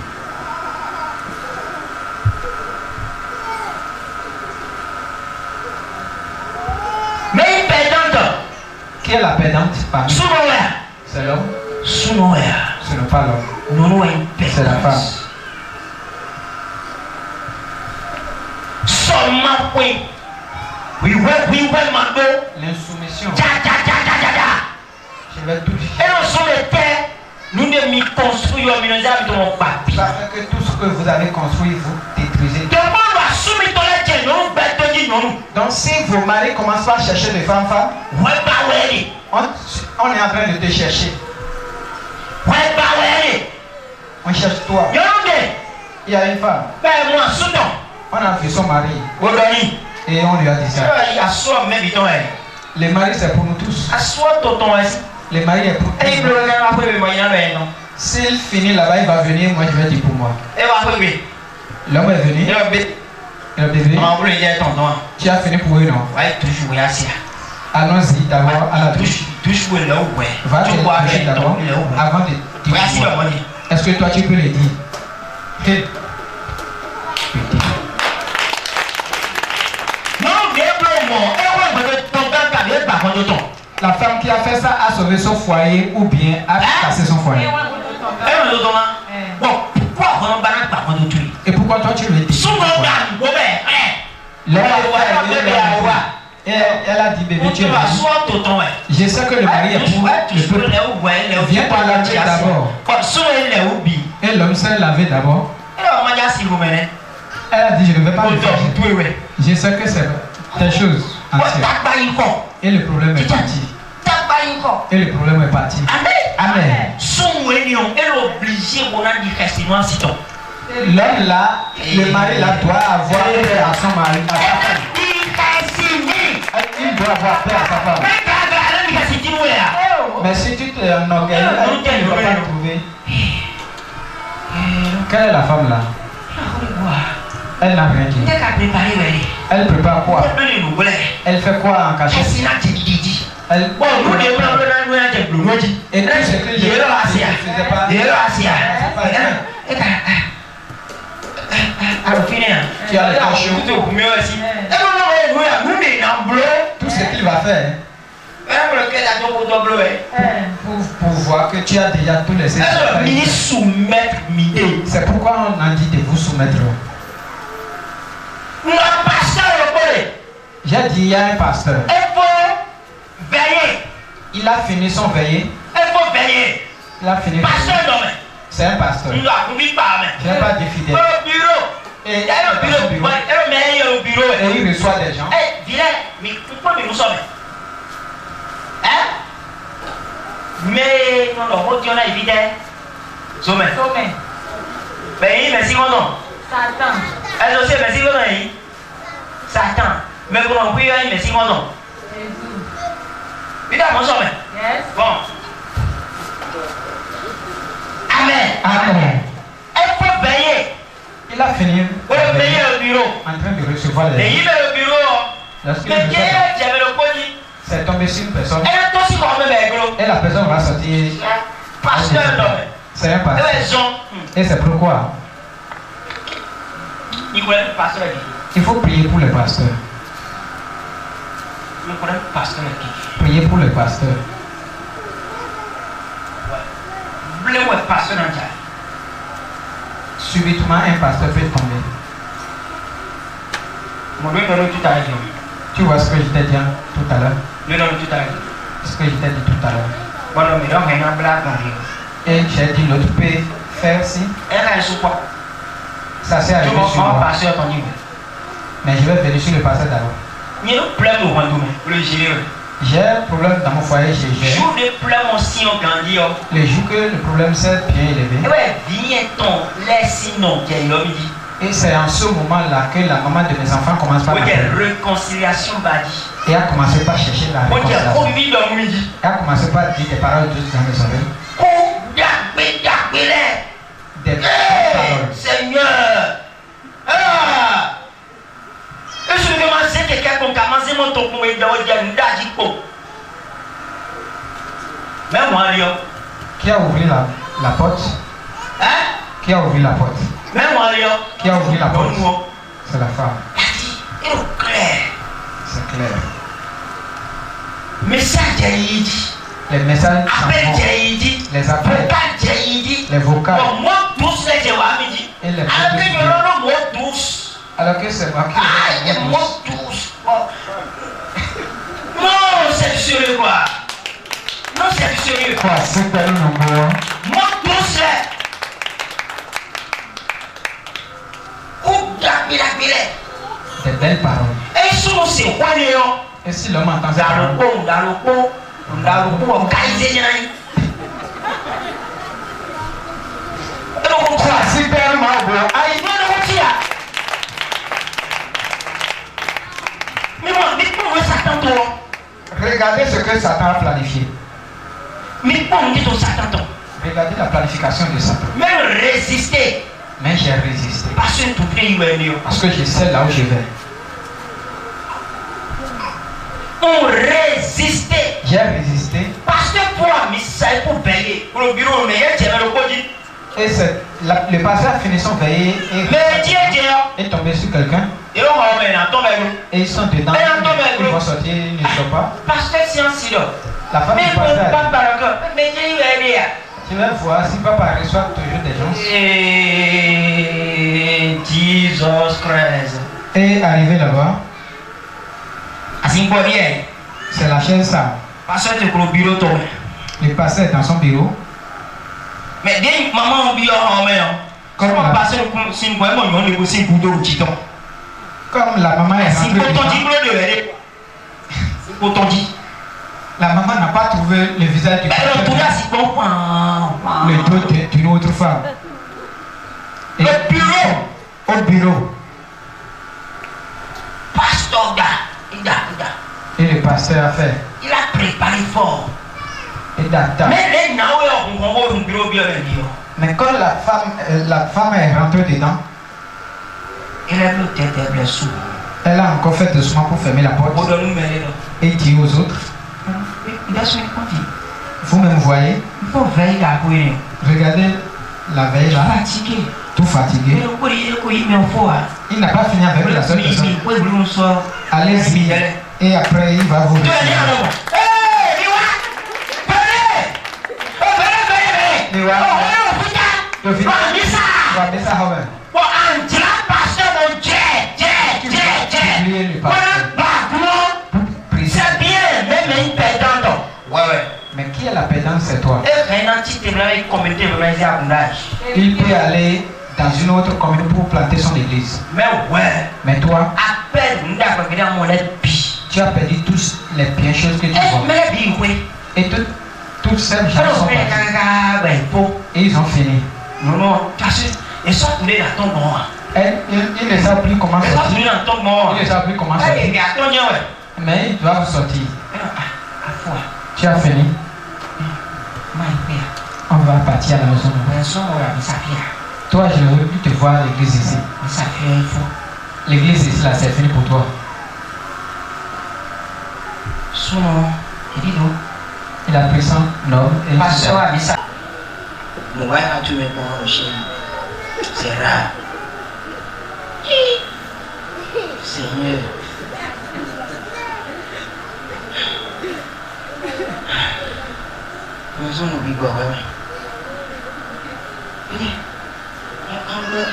Mais une perdante. Qui est la perdante parmi nous? C'est l'homme? Ce n'est pas l'homme. C'est la femme. L'insoumission. Je vais tout dire. Ça fait que tout ce que vous avez construit, vous détruisez. Donc si vos maris commencent pas à chercher des femmes, on est en train de te chercher. On cherche toi. Il y a une femme. On a vu son mari. Et on lui a dit ça. Les maris c'est pour nous tous. Les maris est pour tous. S'il finit là-bas, il va venir, moi je vais dire pour moi. L'homme est venu. Il a bébé. Tu as fini pour eux, non? Allons-y d'abord à la douche. Va te toucher d'abord avant de dire. Est-ce que toi tu peux le dire? La femme qui a fait ça a sauvé son foyer ou bien a cassé son foyer. Et pourquoi toi tu le dis? Elle a dit bébé tu es venu. Je sais que le mari est pour le peuple. Viens par la tête d'abord. Et l'homme s'est lavé d'abord. Elle a dit je ne vais pas le faire. Je sais que c'est des choses entières. Et le problème est parti. Et le problème est parti. Amen. L'homme là, le mari là doit avoir peur à son mari. Il doit avoir peur à sa femme. Mais si tu te enorgueillis, il ne va pas trouver. Quelle est la femme là? Elle n'a rien dit. Elle prépare quoi? Elle fait quoi en cachette? Elle... Et tout ce que je ne faisais pas. Tu as le temps chaud. Tout ce qu'il va faire pour voir que tu as déjà tout laissé. C'est pourquoi on a dit de vous soumettre. J'ai dit il y a un pasteur. Il a fini son veillé. Il a fini. C'est un pasteur. Je n'ai pas dit fidèle. Et il reçoit des gens. Mais non, on a évité. Sommet. Mais merci mon nom. Satan. Elle aussi merci mon nom. Satan. Mais pour l'envoyer, merci mon nom. Évidemment, sommet. Yes. Bon. Amen. Il faut veiller. Il a fini. Veiller au bureau. En train de recevoir les. Et il est au bureau. C'est tombé sur une personne. Et la personne va sortir. C'est un pasteur. Et c'est pourquoi il faut prier pour le pasteur. Priez pour le pasteur. Subitement, un pasteur peut tomber. Tu vois ce que je t'ai dit tout à l'heure? Ce que je t'ai dit tout à l'heure. Et j'ai dit l'autre peut faire si. Ça s'est arrivé sur moi. Mais je vais venir sur le pasteur d'abord. J'ai un problème dans mon foyer, j'ai les jours que le problème s'est bien élevé. Et c'est en ce moment-là que la maman de mes enfants commence par et a commencé par chercher la réconciliation. Elle a commencé par dire des paroles douces dans mes oreilles. Des paroles. Seigneur! Je vais commencer quelqu'un pour commencer mon tour pour me dire même moi, qui a ouvert la porte? Hein? Qui a ouvert la porte? Même moi, qui a ouvert la porte? C'est la femme. C'est clair. Message les messages, les appels, les vocaux, et les alors que c'est moi qui non, c'est du sérieux quoi. Non, c'est du sérieux. Quoi, c'est pas le numéro. Moi, tous des belles paroles. Et si on s'est croyé, et si l'homme entend ça, regardez ce que Satan a planifié. Regardez la planification de Satan. Même résister. Mais j'ai résisté. Parce que je sais là où je vais. On résistait. J'ai résisté. Parce que pour pour veiller. Pour le bureau, mais il y avait le code. Et le pasteur a fini son veillée et est tombé sur quelqu'un. Et ils sont dedans. Ils vont sortir, ils ne sortent pas. Pasteur science la femme du pasteur. Mais tu vas voir si papa reçoit toujours des gens. Et Jesus Christ. Et arrivé là-bas. C'est la chaise ça. Le pasteur est dans son bureau. Mais dès maman comme la maman est rentrée la maman n'a pas trouvé le visage du pasteur, le dos d'une autre femme. Et au bureau. Pasteur, et le pasteur a fait. Il a préparé fort. Mais quand la femme est rentrée dedans, elle a encore fait doucement pour fermer la porte et dit aux autres, vous me voyez, regardez la veille là, tout fatigué. Il n'a pas fini avec la seule personne. Allez-y et après il va vous dire. Mais qui est la perdante? C'est toi. Il peut aller dans une autre commune pour planter son église. Mais toi, tu as perdu tous les bien choses que tu vois. Et toutes ces gens sont partis. Et ils ont fini. Ils ne savent plus comment sortir. Mais ils doivent sortir. Tu as fini. On va partir à la maison. Toi, je ne veux plus te voir à l'église ici. L'église ici, là, c'est fini pour toi. Il a pris son homme et il s'est c'est rare. Seigneur. Nous sommes au bigot, oui.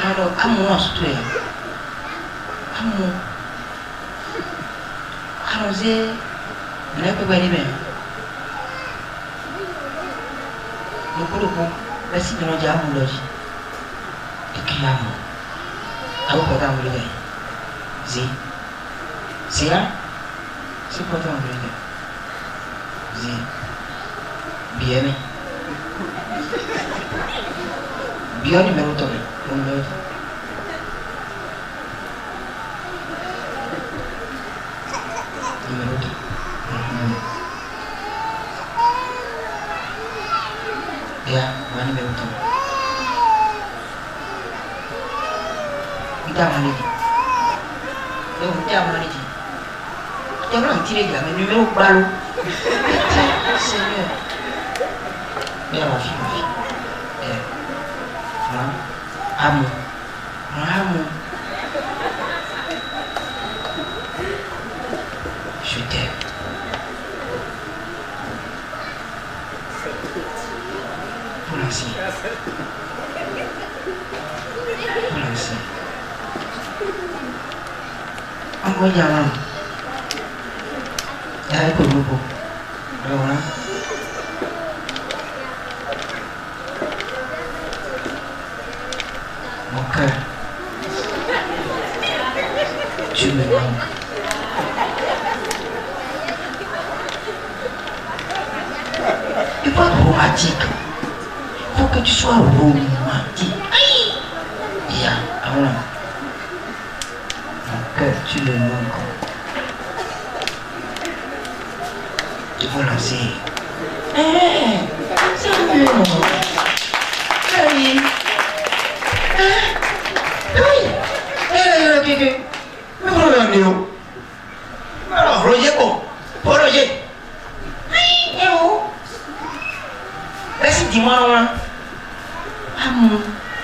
Alors, comment on se trouve? Comment? Allons-y. On n'a pas gagné même. Le coup de coup, la cible de notre amour logis. Et qui l'amour? Ah, vous pouvez en vouloir. C'est là? C'est quoi ton vouloir? Bien. Bien numéro 3. Numéro 2. Ya, mana numéro 3. Kita mana ni? Kita mana ni? Kita orang tirai dia, numéro baru. Seigneur. Bien ma fille. Amour. Je t'aime. Pour l'instant. Encore il y a un. Il y a un peu de beaucoup. Alors là. Mon cœur, tu me manques. Tu peux être romantique. Il faut que tu sois romantique. Aïe! Ya, alors, mon cœur, tu me manques. Tu vas lancer. C'est mieux. Aïe!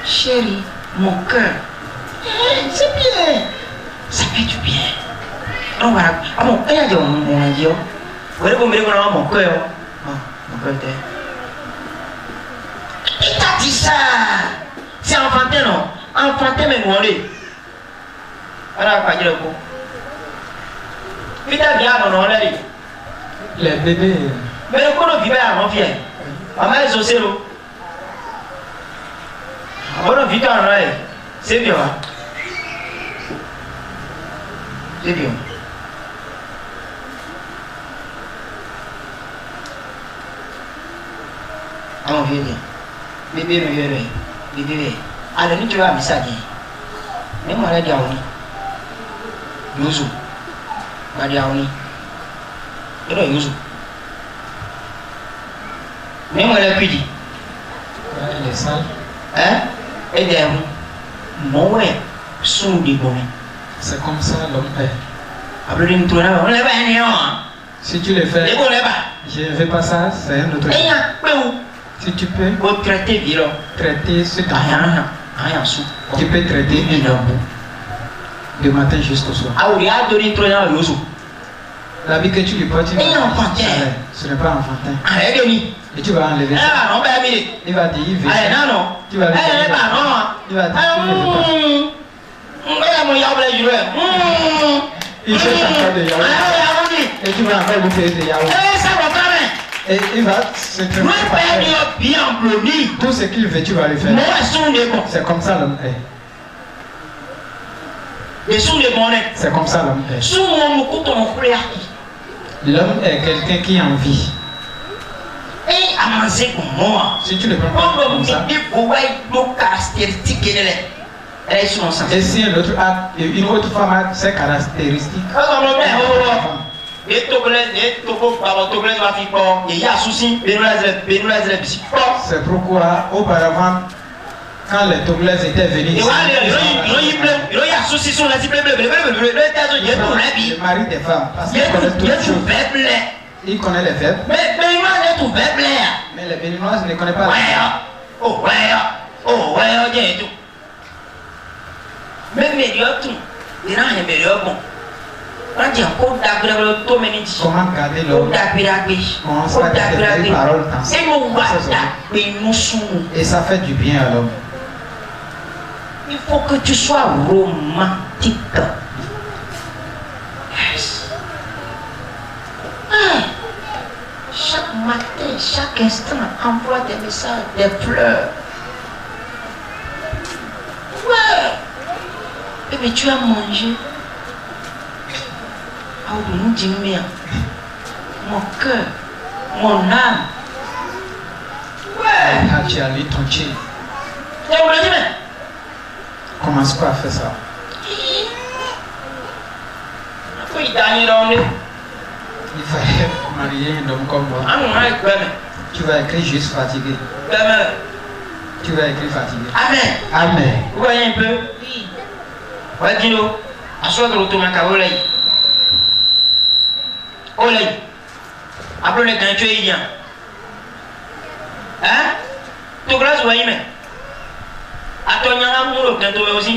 Chérie, mon cœur. C'est bien. Ça fait du bien. On va. Ah bon, il y a des mon Dieu. Vous voyez combien de mon cœur? Mon cœur était. Il t'a dit ça. C'est enfantin, non? Enfantin, mais mourir. Alors, pas dire le coup. Il t'a bien abandonné. Les bébés. Mais le coup de vivre à mon fier. À ma société. Bon, vite en vrai, c'est bien. C'est bien. Ah, on vient. Bébé, bébé. Alors, tu vas me dire. Mais moi, je dis à vous. Yousou. Je dis à vous. Je dis à Yousou. Mais moi, je dis. Elle est sale. Hein? Et bien, mon ouais, sont des bons. C'est comme ça l'homme est. Après, nous tournons, on n'est pas si tu le fais, je ne fais pas ça, c'est un autre. Si tu peux traiter ce temps, tu peux traiter un homme de matin jusqu'au soir. La vie que tu lui portes, ce n'est pas enfantin. Et tu vas enlever ça. Il va dire, il veut ça. Tu vas le faire. Il va dire, il cherche encore de yaourt. Et tu vas encore bouffer de yaourt. Et il va se tromper. Tout ce qu'il veut, tu vas le faire. C'est comme ça l'homme est. C'est comme ça l'homme est. L'homme est quelqu'un qui en vit. Si tu le prends pas comme ça, et si une autre femme a ses caractéristiques, C'est pourquoi auparavant, quand les Togolais étaient venus ici, le mari des femmes, parce qu'il connaît toutes les choses. Il connaît les verbes. Mais les Béninoises ne connaissent pas les verbes. Comment garder l'eau? Comment garder les paroles dans ses et ça fait du bien à l'homme. Il faut que tu sois romantique. Yes. Chaque matin, chaque instant, envoie des messages, des fleurs. Ouais. Et puis tu as mangé. Mon cœur, mon âme. Ouais. Tu as lu ton chill. Tu as oublié? Commence pas à faire ça. Il fallait marier un homme comme moi. Tu vas écrire juste fatigué. Tu vas écrire fatigué. Amen. Amen. Vous voyez un peu? Oui. Ouais, dis-nous. Assois de l'automata, olay. Olay. Appelez quand tu es bien. Hein? Tu glaces, voyez, mais. Attends, il y a un amour quand tu es aussi.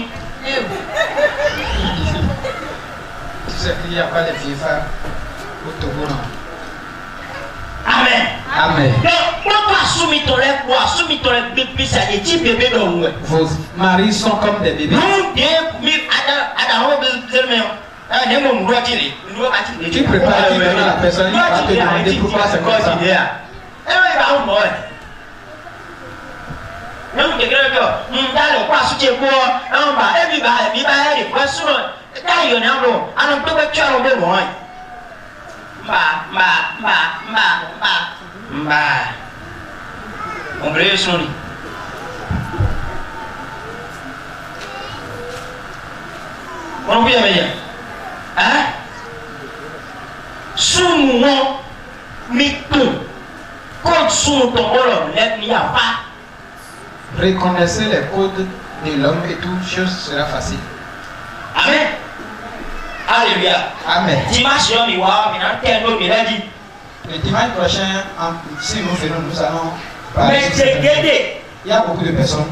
Tu sais qu'il n'y a pas de vieilles femmes au Togo, non? Amen. Amen. Vos maris sont comme des bébés. Tu prépares, tu donnes à la personne, il va te demander pourquoi c'est comme ça. On brille sur lui. On oublie bien. Hein? Sous mon mytho, quand sous ton rôle, il n'y a pas. Reconnaissez les codes de l'homme et toute chose sera facile. Amen. Alléluia. Amen. Dimanche, le dimanche prochain, si nous venons, nous allons parler. Il y a beaucoup de personnes.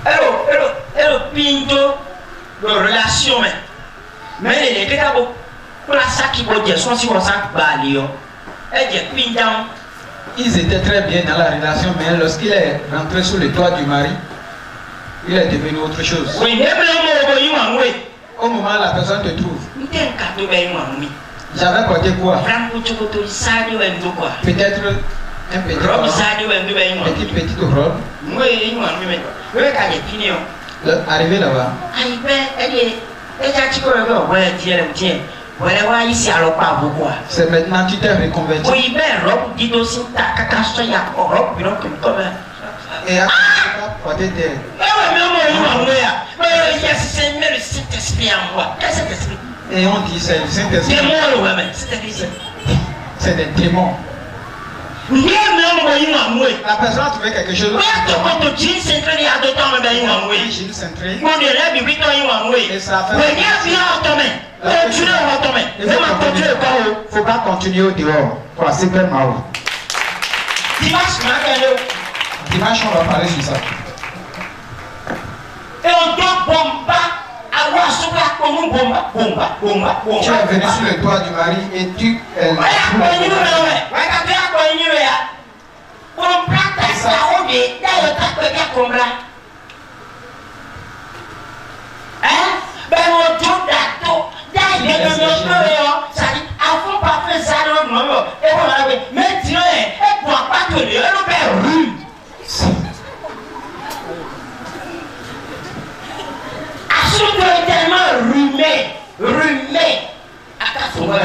Hello, pinto de relation, mais les gars, pour la sac qui va dire, sont si on s'en bat, ils étaient très bien dans la relation, mais lorsqu'il est rentré sous le toit du mari, il est devenu autre chose. Oui, au moment où la personne te trouve, j'avais porté quoi? Peut-être un petit robe, petite robe. Arrivé là-bas. C'est maintenant tu t'es reconverti. Et à porter des... Et on dit c'est le Saint-Esprit. C'est des démons. La personne a trouvé quelque chose. Et ça fait... Il ne faut pas continuer au dehors. Pour super mal. Dimanche, on va parler sur ça. Et on doit bomba. Tu es venu sur le toit du mari et tu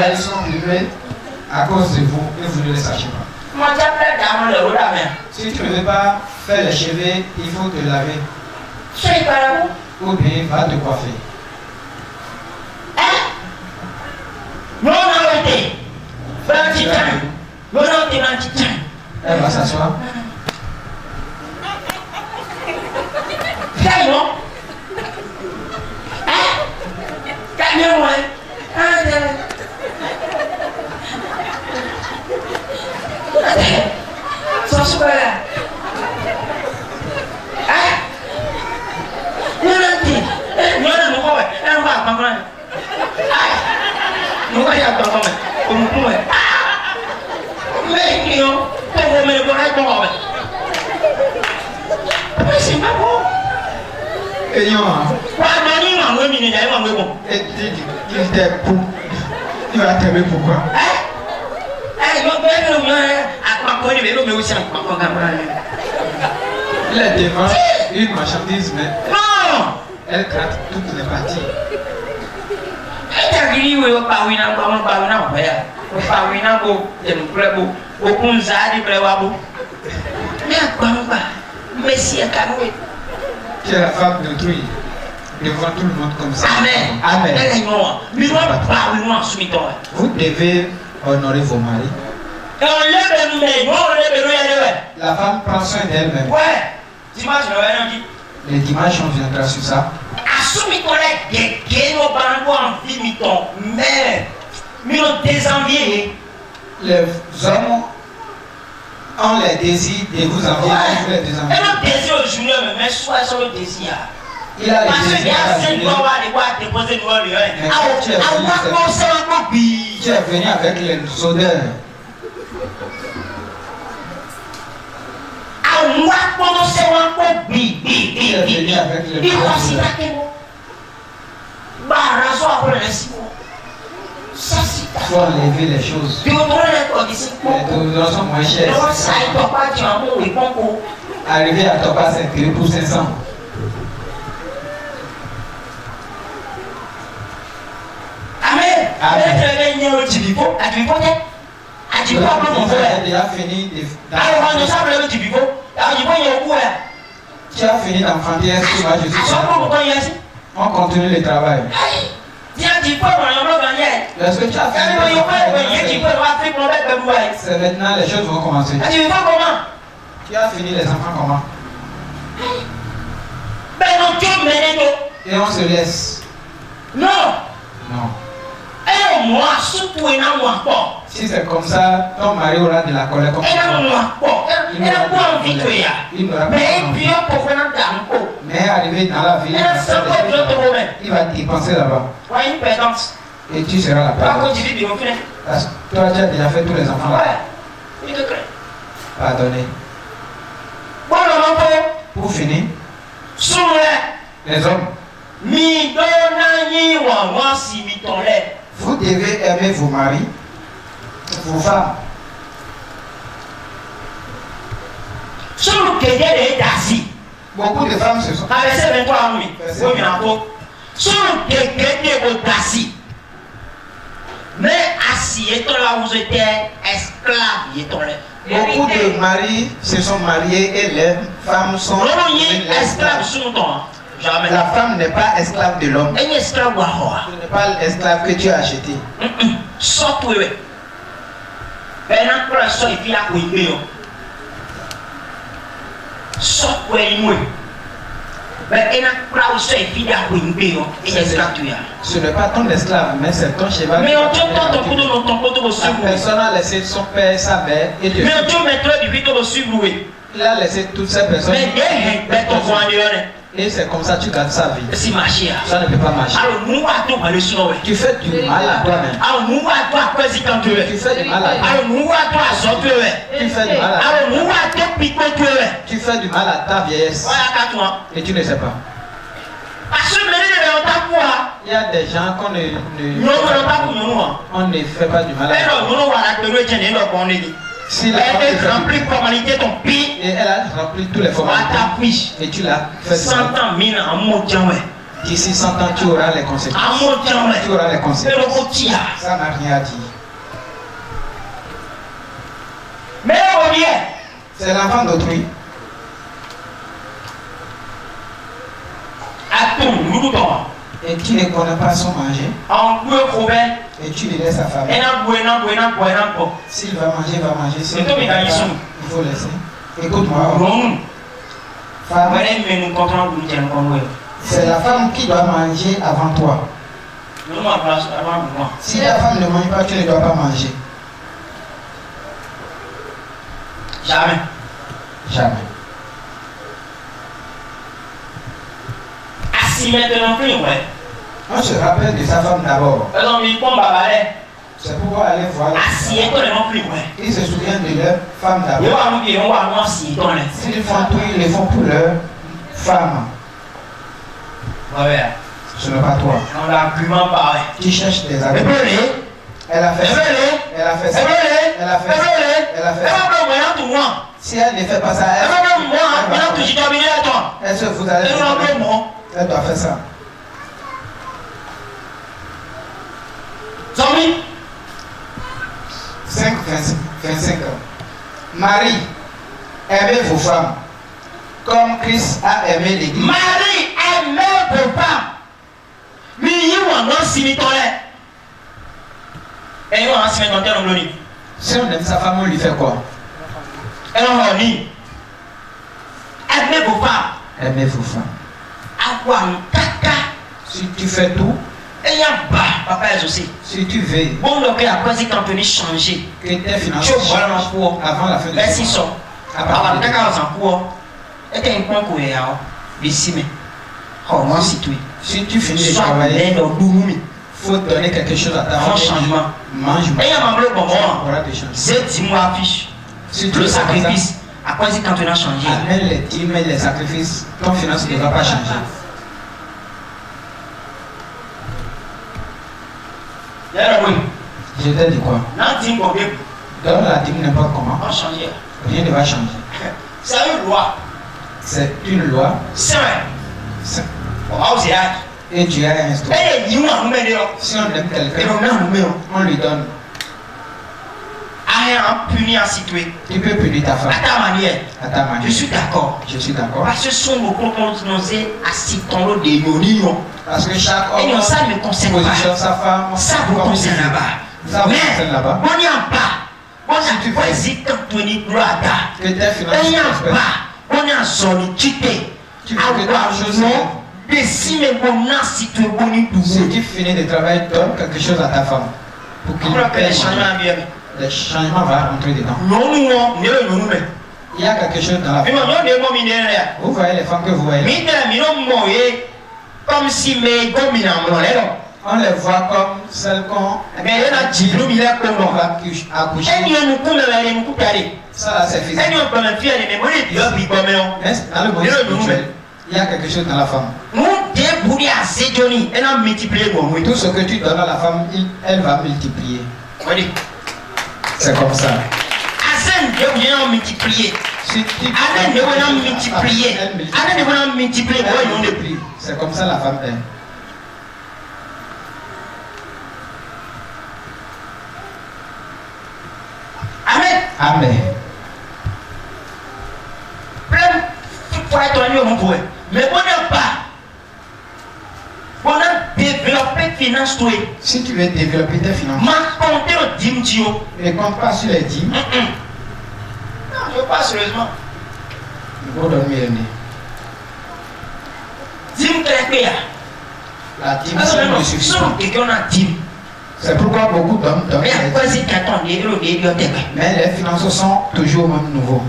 ils sont rumés à cause de vous et vous ne les sachez pas. Si tu ne veux pas faire les cheveux, il faut te laver. Ou bien va te coiffer. Elle va s'asseoir. Il va t'aimer pourquoi? Il est devant une marchandise, mais elle gratte toutes les parties. Tu es la femme d'autrui devant tout le monde comme ça. Amen. Amen. Vous Vous devez honorer vos maris. La femme prend soin d'elle-même. Les dimanches, on viendra sur ça. Les hommes ont les désirs de vous envier, vous les désenvier. Il a les désirs. Tu es venu avec les odeurs. Il faut enlever les choses. Les déodorants sont moins chers. Arriver à Topa, c'est que pour 500. Amen. Tu as déjà fini d'enfanter un souverain, je suis. On continue le travail. Est-ce que tu as fini? C'est maintenant les choses vont commencer. Tu as fini les enfants comment? Et on se laisse. Non. Non. Si c'est comme ça, ton mari aura de la colère comme ça. Il n'aura pas envie. Mais arrivé dans la vie, il va dépenser là-bas. Et tu seras la perdante. Parce que toi, tu as déjà fait tous les enfants là. Pardonnez. Pour finir, les hommes, vous devez aimer vos maris, vos femmes. Beaucoup de femmes se sont. Mais assieds-toi là où j'étais esclave. Beaucoup de maris se sont mariés et les femmes sont esclaves. La femme n'est pas esclave de l'homme. Ce n'est pas l'esclave que tu as acheté. Ce n'est pas ton esclave, mais c'est ton cheval. Mais on la personne a laissé son père, sa mère et Dieu. Il a laissé toutes ces personnes. Et c'est comme ça que tu gardes sa vie. Ça ne peut pas marcher. Tu fais du mal à toi-même. Tu fais du mal à toi. Tu fais du mal à toi. Tu fais du mal à ta vieillesse. Et tu ne sais pas. Il y a des gens qu'on on ne fait pas du mal à eux. Si la femme remplit formalité ton pays et elle a rempli tous les formalités et tu l'as fait 100 ans, d'ici 100 ans tu auras les conséquences. Tu auras les conséquences. Ça n'a rien à dire. Mais c'est l'enfant d'autrui. Et qui ne connaît pas son manger. Et tu lui laisses sa famille. S'il va manger, va manger. S'il ne va pas, il faut laisser. Écoute-moi. Femme, c'est la femme qui doit manger avant toi. Si la femme ne mange pas, tu ne dois pas manger. Jamais. Jamais. Assis maintenant plus, ouais. On se rappelle de sa femme d'abord. C'est pourquoi aller voir. Ils se souviennent de leur femme d'abord. S'ils font tout, ils le font pour leur femme. Ce n'est pas toi. Tu cherches des arguments. Elle a fait ça. Elle a fait ça. Elle a fait ça. Elle a fait ça. Si elle ne fait pas ça, elle se vous allez. Elle doit faire ça. 25 ans. Marie, aimez vos femmes comme Christ a aimé l'Église. Marie, aimez vos femmes. Mais il y a un si on aime sa femme, on lui fait quoi? Aimez vos femmes. Aimez vos femmes. Si tu fais tout, si tu veux que tes finances changent avant la fin de si tu finis de travailler, il faut donner quelque chose à ta femme. Mange. Si tu le sacrifice, à quoi c'est quand on a changé? Amène les dîmes et les sacrifices, ton finance ne va pas changer. Je t'ai dit quoi? Donne la dîme n'importe comment. Rien ne va changer. C'est une loi. C'est une loi. C'est vrai. Et Dieu a instauré. Si on aime quelqu'un, on lui donne. Tu peux punir ta femme. À ta manière. Je suis d'accord. Je suis d'accord. Parce que son parce que chaque homme positionne sa femme. Ça vous concerne là-bas. Ça vous concerne là-bas. On n'y a pas. On n'y a pas. Que tes finances on y a sollicité. Tu veux que quelque chose si tu finis de travailler, donne quelque chose à ta femme. Pour qu'il paye. Le changement va rentrer dedans. Il y a quelque chose dans la femme. Vous voyez les femmes que vous voyez. Comme si mes gomines on les voit comme celles qu'on va accoucher. Ça là c'est physique. Mais dans le monde spirituel, il y a quelque chose dans la femme. Tout ce que tu donnes à la femme, elle va multiplier. C'est comme ça. Si tu multiplies, c'est comme ça la femme est. Amen. Mais on n'a pas. On a développé finances. Si tu veux développer tes finances, ne compte pas sur les dîmes. Non, je veux pas sérieusement. Vous dormir. Dîme très la dîme, ça ne suffit pas. C'est pourquoi beaucoup d'hommes donnent les dîmes. Mais les finances sont toujours au même niveau.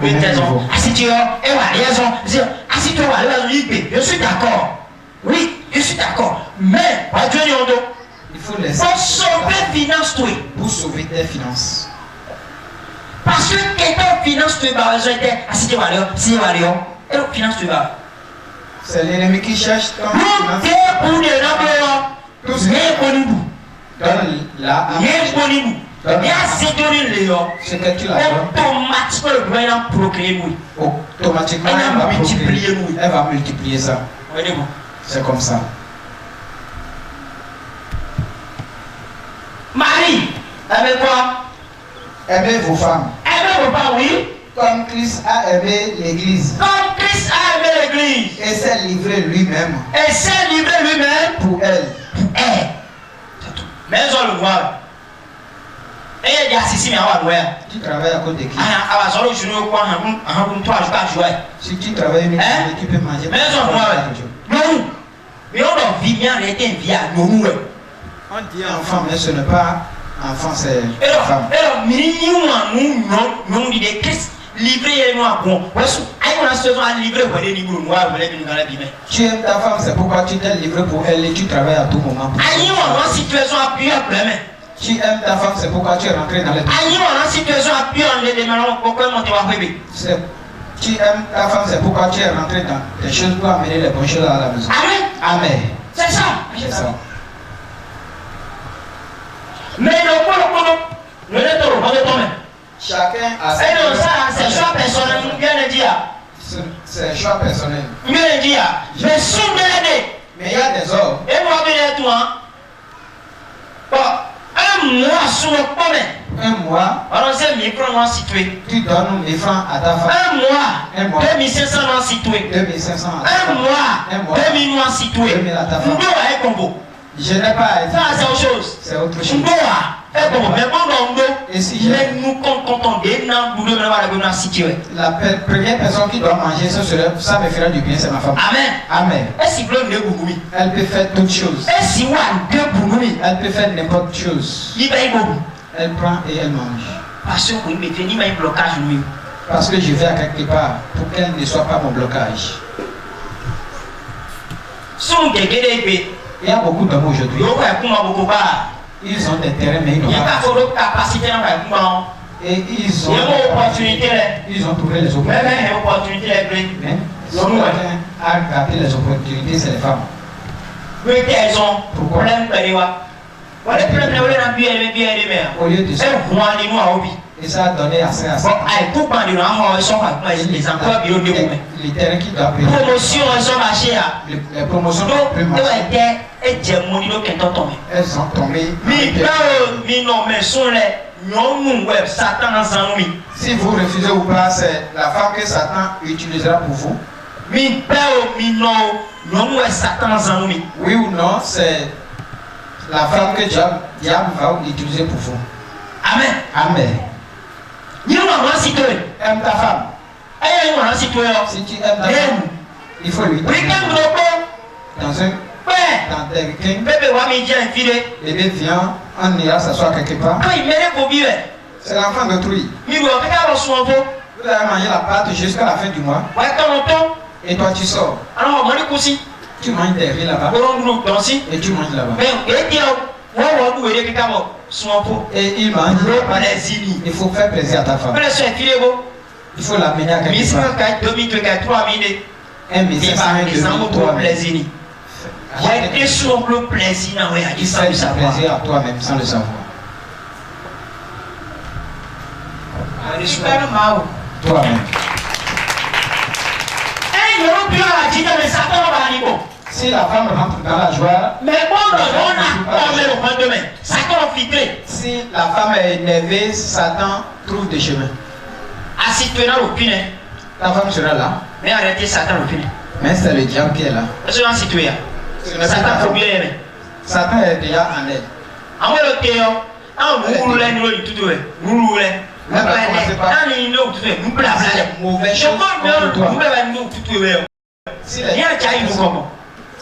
Je suis d'accord. Oui, je suis d'accord. Mais, il faut laisser. Pour sauver finances, pour sauver tes finances. Parce que quelqu'un finance, tu vas besoin d'être assis de valeur, si valeur. Et donc, finance, tu vas. C'est l'ennemi qui cherche ton finance. Tout ce que donne là. Ce que tu la donnes. Automatiquement, elle va multiplier ça. C'est comme ça. Marie, avec quoi? Aimez vos femmes. Aimez vos femmes, oui. Comme Christ a aimé l'Église. Comme Christ a aimé l'Église. Et s'est livré lui-même. Et s'est livré lui-même. Pour elle. Pour elle. C'est tout. Mais ils ont le noir. Et il y a Sissi, mais on va Tu travailles à côté de qui? Ah, à la journée au coin, si tu travailles uniquement, tu peux manger. Mais ils ont le noir. Non. Mais on doit vivre bien, on était vie à nous. On dit enfant, mais ce n'est pas enfant, c'est femme. Alors, nous dit des Christ, livrer nous à bon. On a besoin de livrer pour les livres noirs, pour les livres dans la Bible. Tu aimes ta femme, c'est pourquoi tu t'es livré pour elle et tu travailles à tout moment. Aïe, on a une situation à plusieurs problèmes. Tu aimes ta femme, c'est pourquoi tu es rentré dans les. Aïe, on a une situation à plusieurs problèmes. Pourquoi monter à bébé? Tu aimes ta femme, c'est pourquoi tu es rentré dans des choses pour amener les bonnes choses à la maison. Amen. Amen. C'est ça. C'est ça. Mais le chacun a ses c'est choix personnel, bien dire. C'est choix personnel. Bien dire. Mais sous mais il y a des hommes. Et moi, bien toi. Bon, un mois sous le pomme. Un mois. Alors, c'est 1000 francs situé. Tu donnes 1000 francs à ta femme. Un mois. 2500 situé. 2500. Un mois. 2000 mois situé. 2000 à ta femme. Nous devons combo. Je n'ai pas. Ça, c'est autre chose. C'est autre chose. Et si nous comptons des noms, nous devons avoir la située. La première personne qui doit manger, ça me fera du bien, c'est ma femme. Amen. Amen. Et si vous voulez, elle peut faire toutes choses. Et si vous avez elle peut faire n'importe quelle chose. Elle prend et elle mange. Parce que vous mettez ni un blocage. Parce que je vais à quelque part pour qu'elle ne soit pas mon blocage. Il y a beaucoup d'hommes aujourd'hui. Ils ont des terrains, mais ils n'ont pas de capacité. Et ils ont trouvé les opportunités. Mais si quelqu'un a gâté les opportunités, c'est les femmes. Pourquoi? Au lieu de ça, et ça a donné assez à ça. Les terrains qui doivent payer. Les promotions doivent plus marcher. Elles ont tombé. Si vous refusez ou pas, c'est la femme que Satan utilisera pour vous. Oui ou non, c'est la femme que diable va utiliser pour vous. Amen. Amen. Aime ta femme. Si tu aimes ta femme, il faut lui donner. Dans quelqu'un, bébé vient, on ira s'asseoir quelque part. C'est l'enfant d'autrui. Vous allez manger la pâte jusqu'à la fin du mois. Et toi tu sors. Tu manges des riz là-bas. Et tu manges là-bas. Et il mange. Il faut faire plaisir à ta femme. Il faut l'amener à quelque part. Un message il fait plaisir à toi-même sans le savoir. Toi-même. Si la femme rentre dans la joie, si la femme est énervée, Satan trouve des chemins. Ta femme sera là. Mais arrêtez Satan au final. Mais c'est le diable qui est là. Satan est déjà en elle.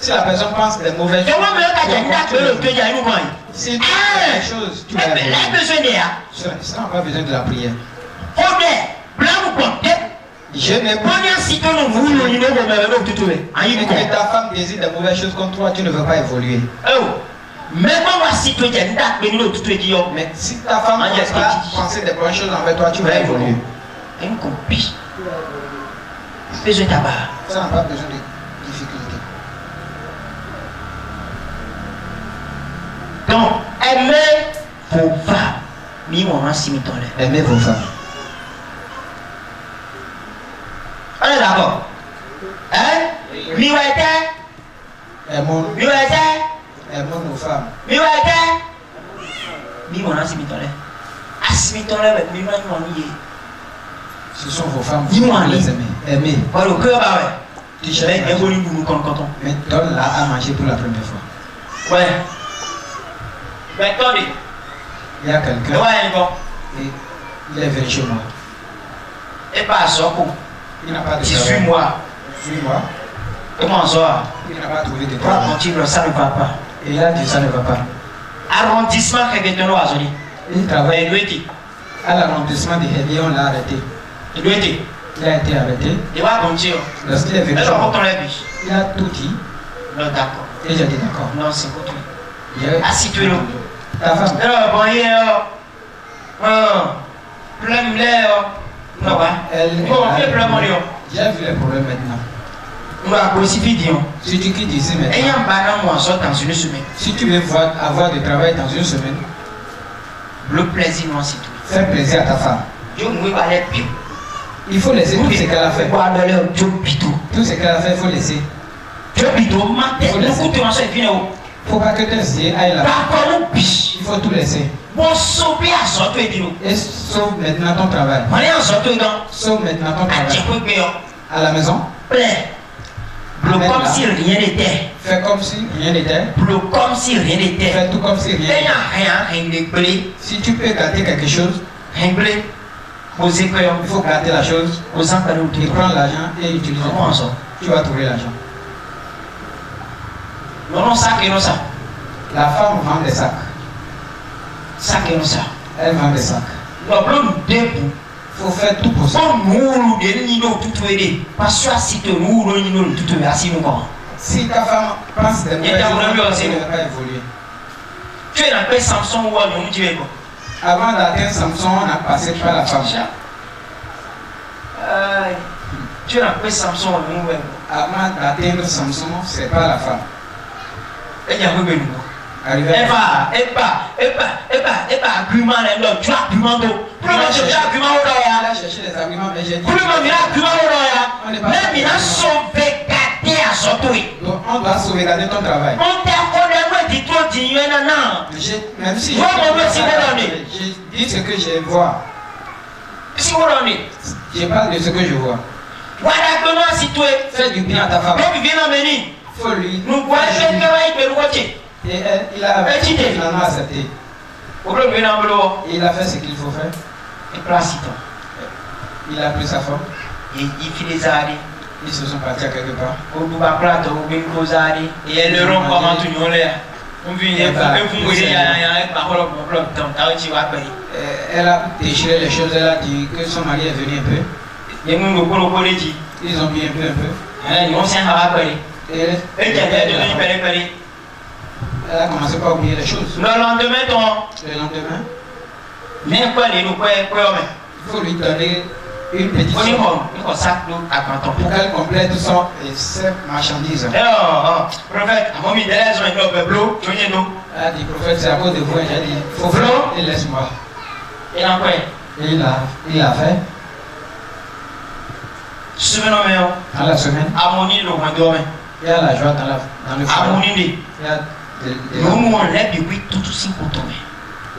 Si la personne pense des mauvaises choses, si tu fais des choses, tu vas ça n'a pas besoin de la prière. Je n'ai pas que ta femme désire des mauvaises choses contre toi, tu ne veux pas évoluer. Mais si ta femme ne va pas penser des bonnes choses envers toi, tu vas évoluer. Ça n'a pas besoin de difficulté. Donc, aimez vos femmes. Aimez vos femmes. On est d'accord. Hein? Aimons nos femmes. Ce sont vos femmes. Vous les aimez. Aimez. Mais donne-la à manger pour la première fois. Ouais. Mais attendez. Il y a quelqu'un. Ouais, il est venu chez moi. Et pas à Soko. Il n'a pas de 18 mois. 18 mois. Comment ça? Il n'a pas trouvé de travail. travail. Continue, ça ne va pas. Et il a dit ça ne va pas. Arrondissement Kegeteno Azoni. Il travaille Il à l'arrondissement de Hélié, on l'a arrêté. Il a été arrêté. Il va continuer. Lorsqu'il est venu chez moi, il a tout dit. Non, d'accord. Et j'ai dit d'accord. Non, c'est quoi toi? Assis-toi. Ta femme. Alors, bon, il y a problème là. Non, j'ai vu le problème maintenant. On va crucifier. Si tu quittes ici maintenant, si tu veux avoir du travail dans une semaine, le plaisir, non, c'est tout. Fais plaisir à ta femme. Il faut laisser tout ce qu'elle a fait. Tout ce qu'elle a fait, il faut laisser. Il ne faut pas que tes yeux aillent là. Il faut tout laisser. Et sauve maintenant ton travail. Sauve maintenant ton travail. À la maison. Comme si rien n'était. Fais comme si rien n'était. Comme si rien n'était. Fais tout comme si rien n'était. Si tu peux gâter quelque chose, il faut gâter la chose. Tu prends l'argent et utilise. Tu vas trouver l'argent. Non, ça. La femme vend des sacs. Elle vend des sacs. Il faut faire tout pour ça. Si ta femme pense de mauvaises choses, elle ne va pas évoluer. Tu es dans le Samson ou avant d'atteindre Samson, on a passé par la femme. Tu es dans le Samson ou avant d'atteindre Samson, c'est pas la femme. Arrivé argument tu as argument elle a cherché les arguments, mais j'ai dit on doit sauvegarder ton travail. Même si je dis ce que je vois, je parle de ce que je vois. Fais du bien à ta femme. Faut lui. Et il a finalement accepté. Il a fait ce qu'il faut faire. Il a pris sa femme. Ils se sont partis à quelque part. Et elle le rend comment tout le monde est. Elle a déchiré les choses, elle a dit que son mari est venu un peu. Ils ont mis un peu. Et elle a commencé par oublier les choses. Le lendemain, il faut lui donner une petite somme pour qu'elle complète ses marchandises. Elle a dit, prophète, c'est à cause de vous. J'ai dit, il faut faire et laisse-moi. Et il a fait. Dans la semaine, il y a la joie dans le foyer. Il y a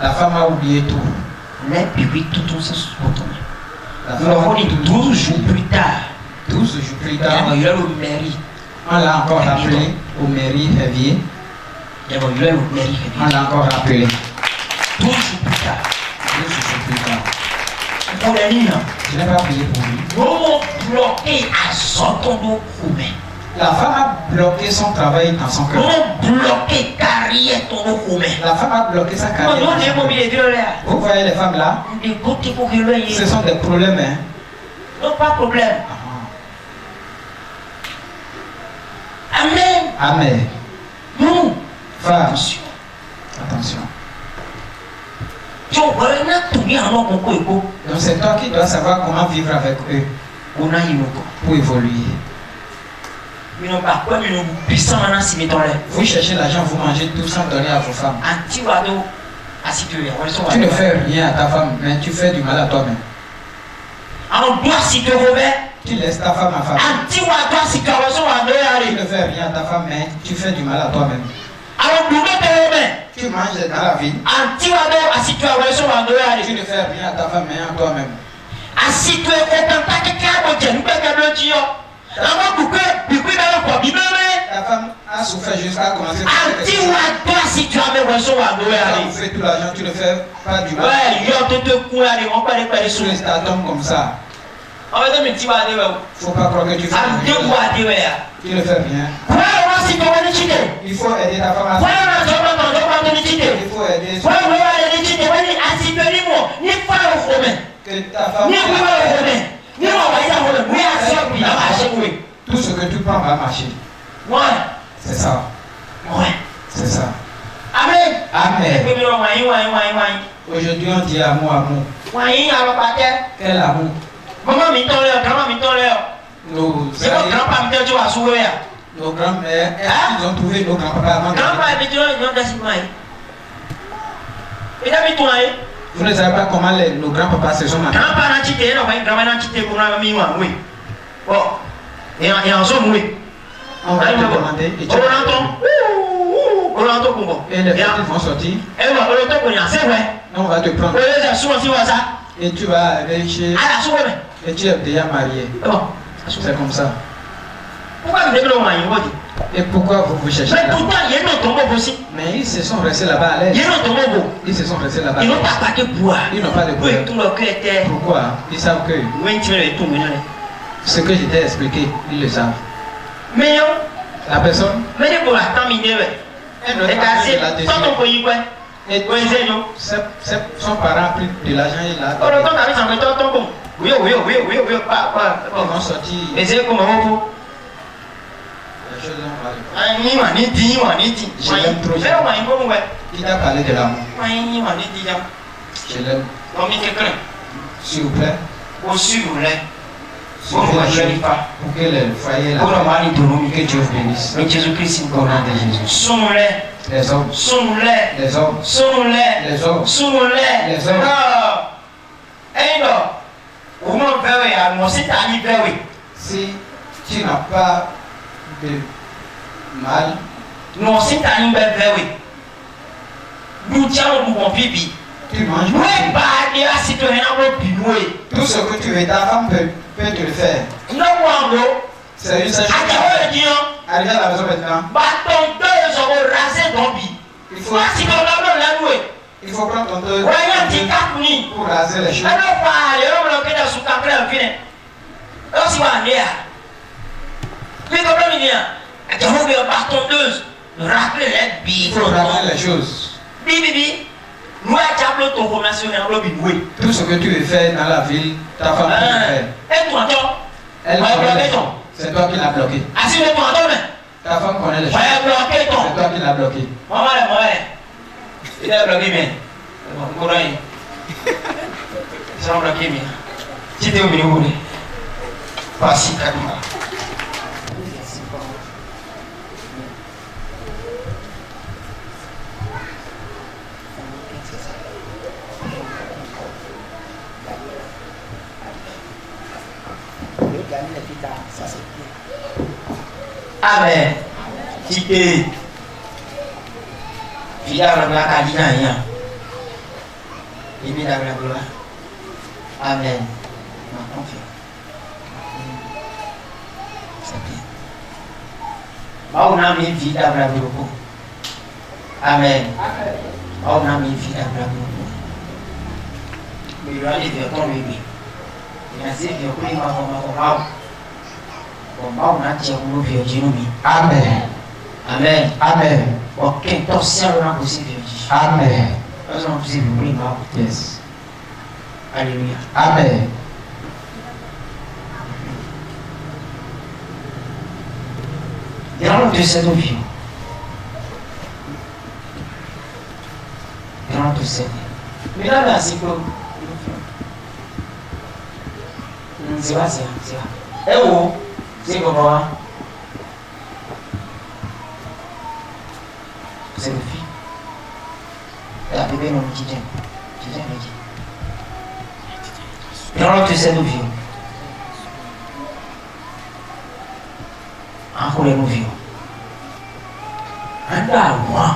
la femme a oublié tout. La femme 12 jours plus tard, on l'a encore rappelé au mairie Hévier. On l'a encore rappelé. 12 jours plus tard. Je n'ai pas prié pour lui. La femme a bloqué son travail dans son cœur. La femme a bloqué sa carrière. Vous voyez les femmes là? Ce sont des problèmes. Hein? Non, pas de problème. Amen. Amen. Non. Femme. Attention. Donc c'est toi qui dois savoir comment vivre avec eux pour évoluer. Vous cherchez l'argent, vous mangez tout sans donner à vos femmes. Tu ne fais rien à ta femme, mais tu fais du mal à toi-même. Tu laisses ta femme à femme. Tu ne fais rien à ta femme, mais tu fais du mal à toi-même. Tu manges dans la vie. Tu ne fais rien à ta femme, mais à toi-même. Ta femme a souffert jusqu'à commencer à faire si tu as mes reçus à tu fais tout l'argent, tu ne fais pas du mal. Tu restes à tombe comme ça. Il ne faut pas croire que tu fais rien. Tu ne fais rien. Il faut aider ta femme à faire. Il faut aider que ta femme tout ce que tu prends va marcher. C'est ça. C'est ça. Amen. Amen. Aujourd'hui on dit amour, amour. Quel amour? Nos grands-mères, ils ont trouvé nos grands-papas avant. Vous ne savez pas comment nos grands-papas se sont mariés. On va te demander et tu et les filles vont sortir. On va te prendre. Et tu vas aller chez. Et tu es déjà marié. C'est comme ça. Et pourquoi vous cherchez là? Mais ils se sont restés là-bas à l'aise. Ils se sont restés là-bas. Ils n'ont pas de poids. Pourquoi? Ils savent que ce que je t'ai expliqué, ils le savent. Mais la personne, elle ne et son parent a pris de l'argent et l'a ils vont sortir. Les choses je l'aime trop. Qui t'a parlé de l'amour? Je l'aime. S'il vous plaît. Pour que le foyer là, que Dieu vous bénisse. Au nom de Jésus. Les hommes. Les hommes. Les hommes. Les hommes. Si tu n'as pas de mal, tu manges tout ce que tu veux, ta femme peut te le faire. C'est une seule chose. Arrivé à la maison maintenant, il faut prendre ton dos pour raser les choses. Il faut raser les choses. Tout ce que tu veux faire dans la ville, ta femme peut le faire. Elle connaît les choses. C'est toi qui l'as bloqué. Ta femme connaît les choses. C'est toi qui l'as bloqué. Il a bloqué, mais. Ils ont bloqué, mais. Si tu es au milieu, pas si calme. Amen. Cité. Vida la kadina ya. Ini dah berlaku. Amen. Mau nami vida berlaku. Amen. Mau nami vida berlaku. Bila dia tu bibi. Nasi dia kuli mau. Mau nanti aku mau view jinumi. Amen. Amen. Amen. Ok, então se ela não conseguir view. Amen. Nós não conseguimos brincar. Yes. Aleluia. Amen. Grande terceiro view. Grande terceiro. Mira lá assim pro. Ziwa. Eu c'est comment? C'est le fils. La bébé non qui t'aime. Tu t'aimes qui? Dans l'autre c'est le vieux. Encore les vieux. Un moi.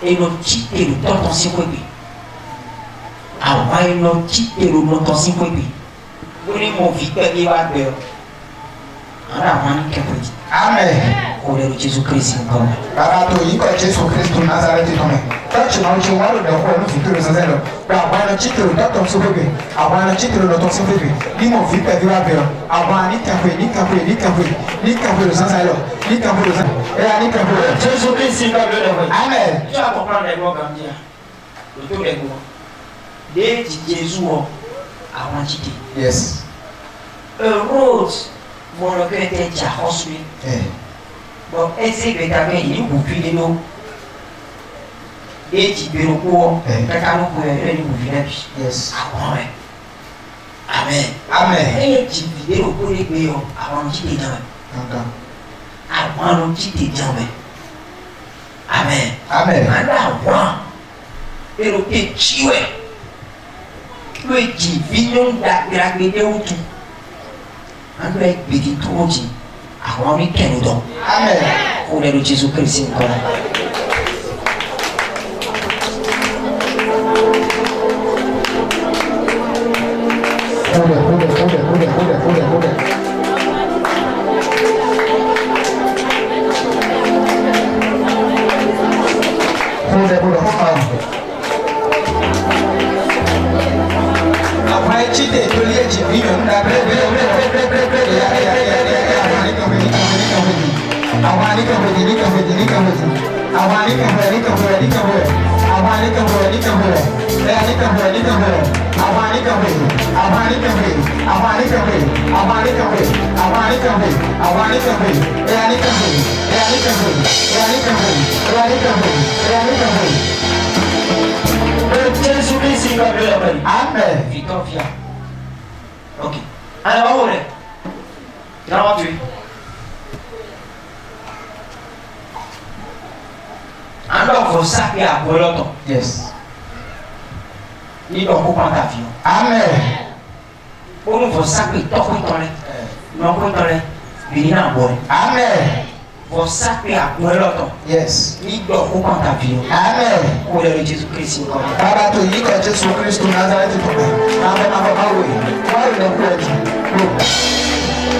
Et nous quitter le temps dans 5 bébés. Avant nous quitter le temps dans 5 bébés. Vous voulez mon vie qui va faire. Amen. Jésus Christ. Baba to yi ko Jésus Christ Nazareth to me. Touch na uchi waru da ko no fituro sa zero. Ba bana chituro da to so bebe. Abana chituro da to so bebe. Ni mo fi pe bi wa be o. Abana ni kan pe sa sa lo. Ni kan pe sa. Ni kan pe. Jésus Christ va le donner. Amen. Tu vas comprendre les mots comme dire. Le tout les mots. Dès Jésus avant chité. Yes. Rose mon le cœur était déjà construit. Bon, est-ce que tu as fait une bouffée de l'eau? Et tu peux le cours, tu as une bouffée de l'eau. Yes. Amen. Amen. Et tu peux le cours de l'eau avant de te dire. Avant de te dire. Amen. Amen. Avant. Et le que tu es. Le divin d'agréger ou tout. On doit être petit tout dit. Avant de te dire. Amen. Au nom de Jésus Christ. Amen. Victor vient. Ok. Alors, on est. Tu l'as tué. Alors, vous savez à quoi l'autre. Yes. Il doit comprendre ta vie. Amen. Pour nous, vous savez, toi, vous t'en non, vous t'en venez en bon. Amen. Vous savez à quoi l'autre. Yes. Il doit comprendre ta vie. Amen. Au nom de Jésus Christ. Baba to yi ko Jésus Christ Nazareth to me. Amen.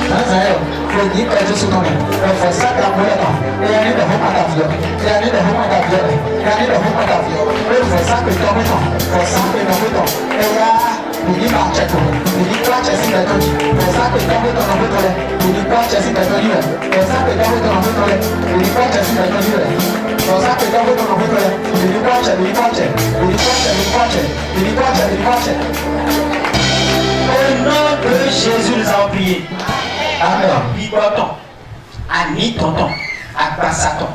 Nazareth. Ko yi ko Jésus to me. For sake of God. E ani de homa da fio. E ani de homa da fio. E ani de homa da fio. E for sake to me to. For sake no me to. E ya ni ba check ko. Ni kwa check si da to. For sake to me to no me to le. Ni kwa check si da to ni le. For sake to me to no me to le. Ni kwa check si da to ni le. For sake to me to no me to le. Ni kwa check, ni kwa check. Ni kwa check, ni kwa check. Ni kwa check, ni kwa check. Au nom de Jésus, nous avons prié. Amen. Bigoton, Ani tonton, Akbasaton,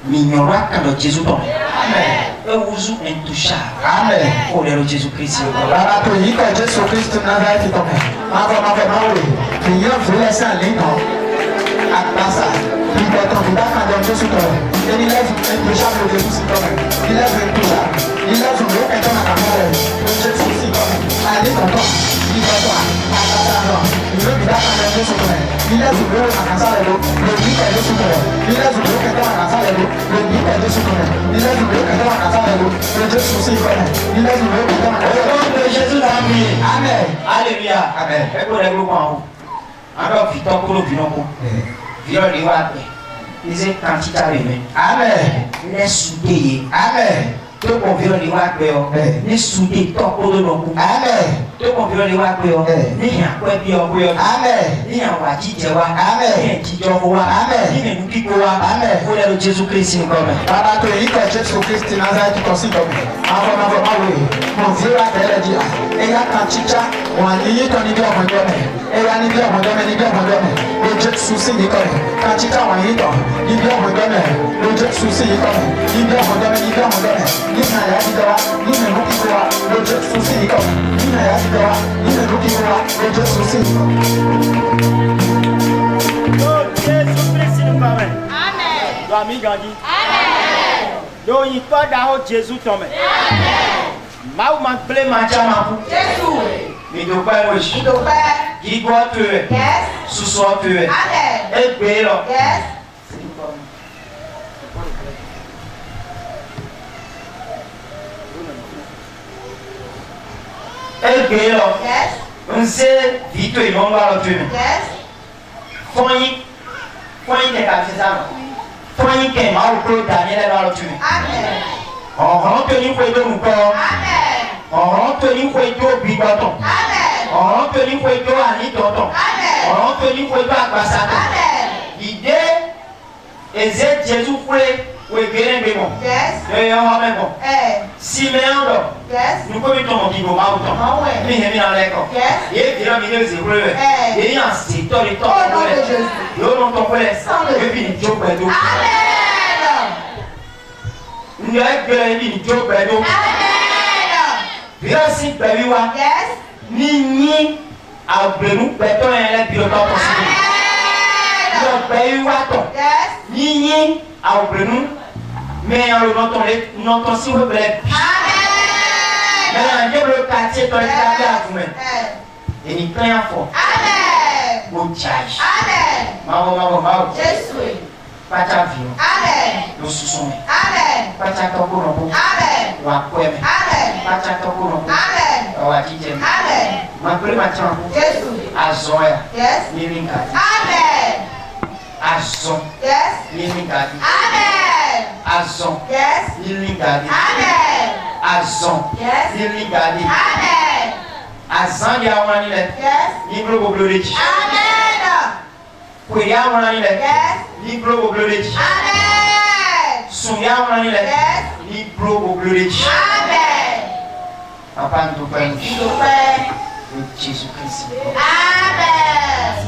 Mignora quand Jésus tombe. Amen. Et vous intouchable. Amen. Au nom de Jésus Christ. Baba to yi ko Jésus Christ Nazareth to me. Ma we. Ki yo vle sa le no. Akbasa. Bigoton buda quand Jésus to me. Ele leva intouchable de Jésus to me. Il lève intouchable. Il lève le que ton akamare. Jésus to me. Ali tonton. Bigoton. Akbasa no. Il veut buda quand Jésus to me. Il lève le akasale lo. Le yi ko Jésus to me. Il lève le que ton akasale lo. Le yi ko Jésus to me. Il lève le que ton akasale lo. Le Jésus to me. Il lève le que ton akasale lo. Au nom de Jésus, nous avons prié. Amen. Alléluia. Amen. Et pour les groupes en haut. Alors, Victor, pour le binôme. Viol de Wappé. Ils ont quantité à l'aimer. Amen. Les soudés. Amen. Tout pour viol de Wappé. Les soudés, top pour le nom. Amen. Tout pour viol de Wappé. Ni un quoi bien. Amen. Ni un wati tewa. Amen. Ni un tijowa. Amen. Ni un nukikowa. Amen. Pour le Jésus Christ, nous comme. Baba to yi ko Jésus Christ Nazareth to si ko. Ma we. Mo fi wa tele dia. E ya kan chicha, wa ni yi to ni bi omodo me. E ya ni bi omodo me ni bi omodo me. O Jésus si ni ko. Kan chicha wa yi to. Ni bi omodo me. O Jésus si ni ko. Ni bi omodo me ni bi omodo me. Ni na ya di dawa, ni na ruki ko wa. O Jésus si ni ko. Ni na ya di dawa, ni na ruki ko wa. O Jésus si ni ko. Oh, Jésus Christ nous permet. Amen. Doami Gandhi. Amen. Do yi ko da ho Jésus tome. Amen. Ma ou man ple ma chama pou. Jésus. Mi do pa wo shi. Do pẹ́. Ki go pe. Yes. Suso pe. Amen. E gbe lo. Yes. E gbe lo. Yes. Nse Victor non wa lo pe mi. Yes. Fonyi Foi que capitalizava. Foi que mal pro Daniel era o time. Amen. On rentre une fois de nous corps. Amen. On rentre une fois de bigoton. Amen. On rentre une fois de anitoton. Amen. On rentre une fois de akbasaton. Amen. L'idée est que Jésus fait oui bien bon. Yes. Et on va même bon. Simeon donc. Yes. Nous commettons mon bigot ma autant. Ah ouais. Mais il y a dans l'école. Yes. Et il y a mis zéro. Et il y a un secteur de temps. Au nom de Jésus. Et on entend quoi les sangs et puis il joue pédo. Amen. Nous avons gueulé il joue pédo. Amen. Bien si baby wa. Yes. Ni a brenu pédo et les bureaux pas possible. Amen. Le baby wa ton. Yes. Ni a brenu mais on le entend si vous voulez. Mais Amen. on le quartier dans le quartier à vous-même. Et il plein fort. Amen. Au charge. Amen. Maman. Jésus. Pas ta vie. Amen. Nous sous-sommes. Amen. Pas ta topo non. Amen. Ou à quoi mais. Amen. Pas ta topo non. Amen. Ou à qui t'aime. Amen. Ma plus matin. Jésus. Azoya. Yes. Living God. Amen. Azon. Yes. Living God. Amen. Azon. Yes. Living God. Amen. Azon. Yes. Living God. Amen. Azan ya wani le. Yes. Libro goblodeci. Amen. Kwe ya wani le. Yes. Libro goblodeci. Amen. Sun ya wani le. Yes. Libro goblodeci. Amen. Papa nous te prie. Il le fait. De Jésus-Christ. Amen.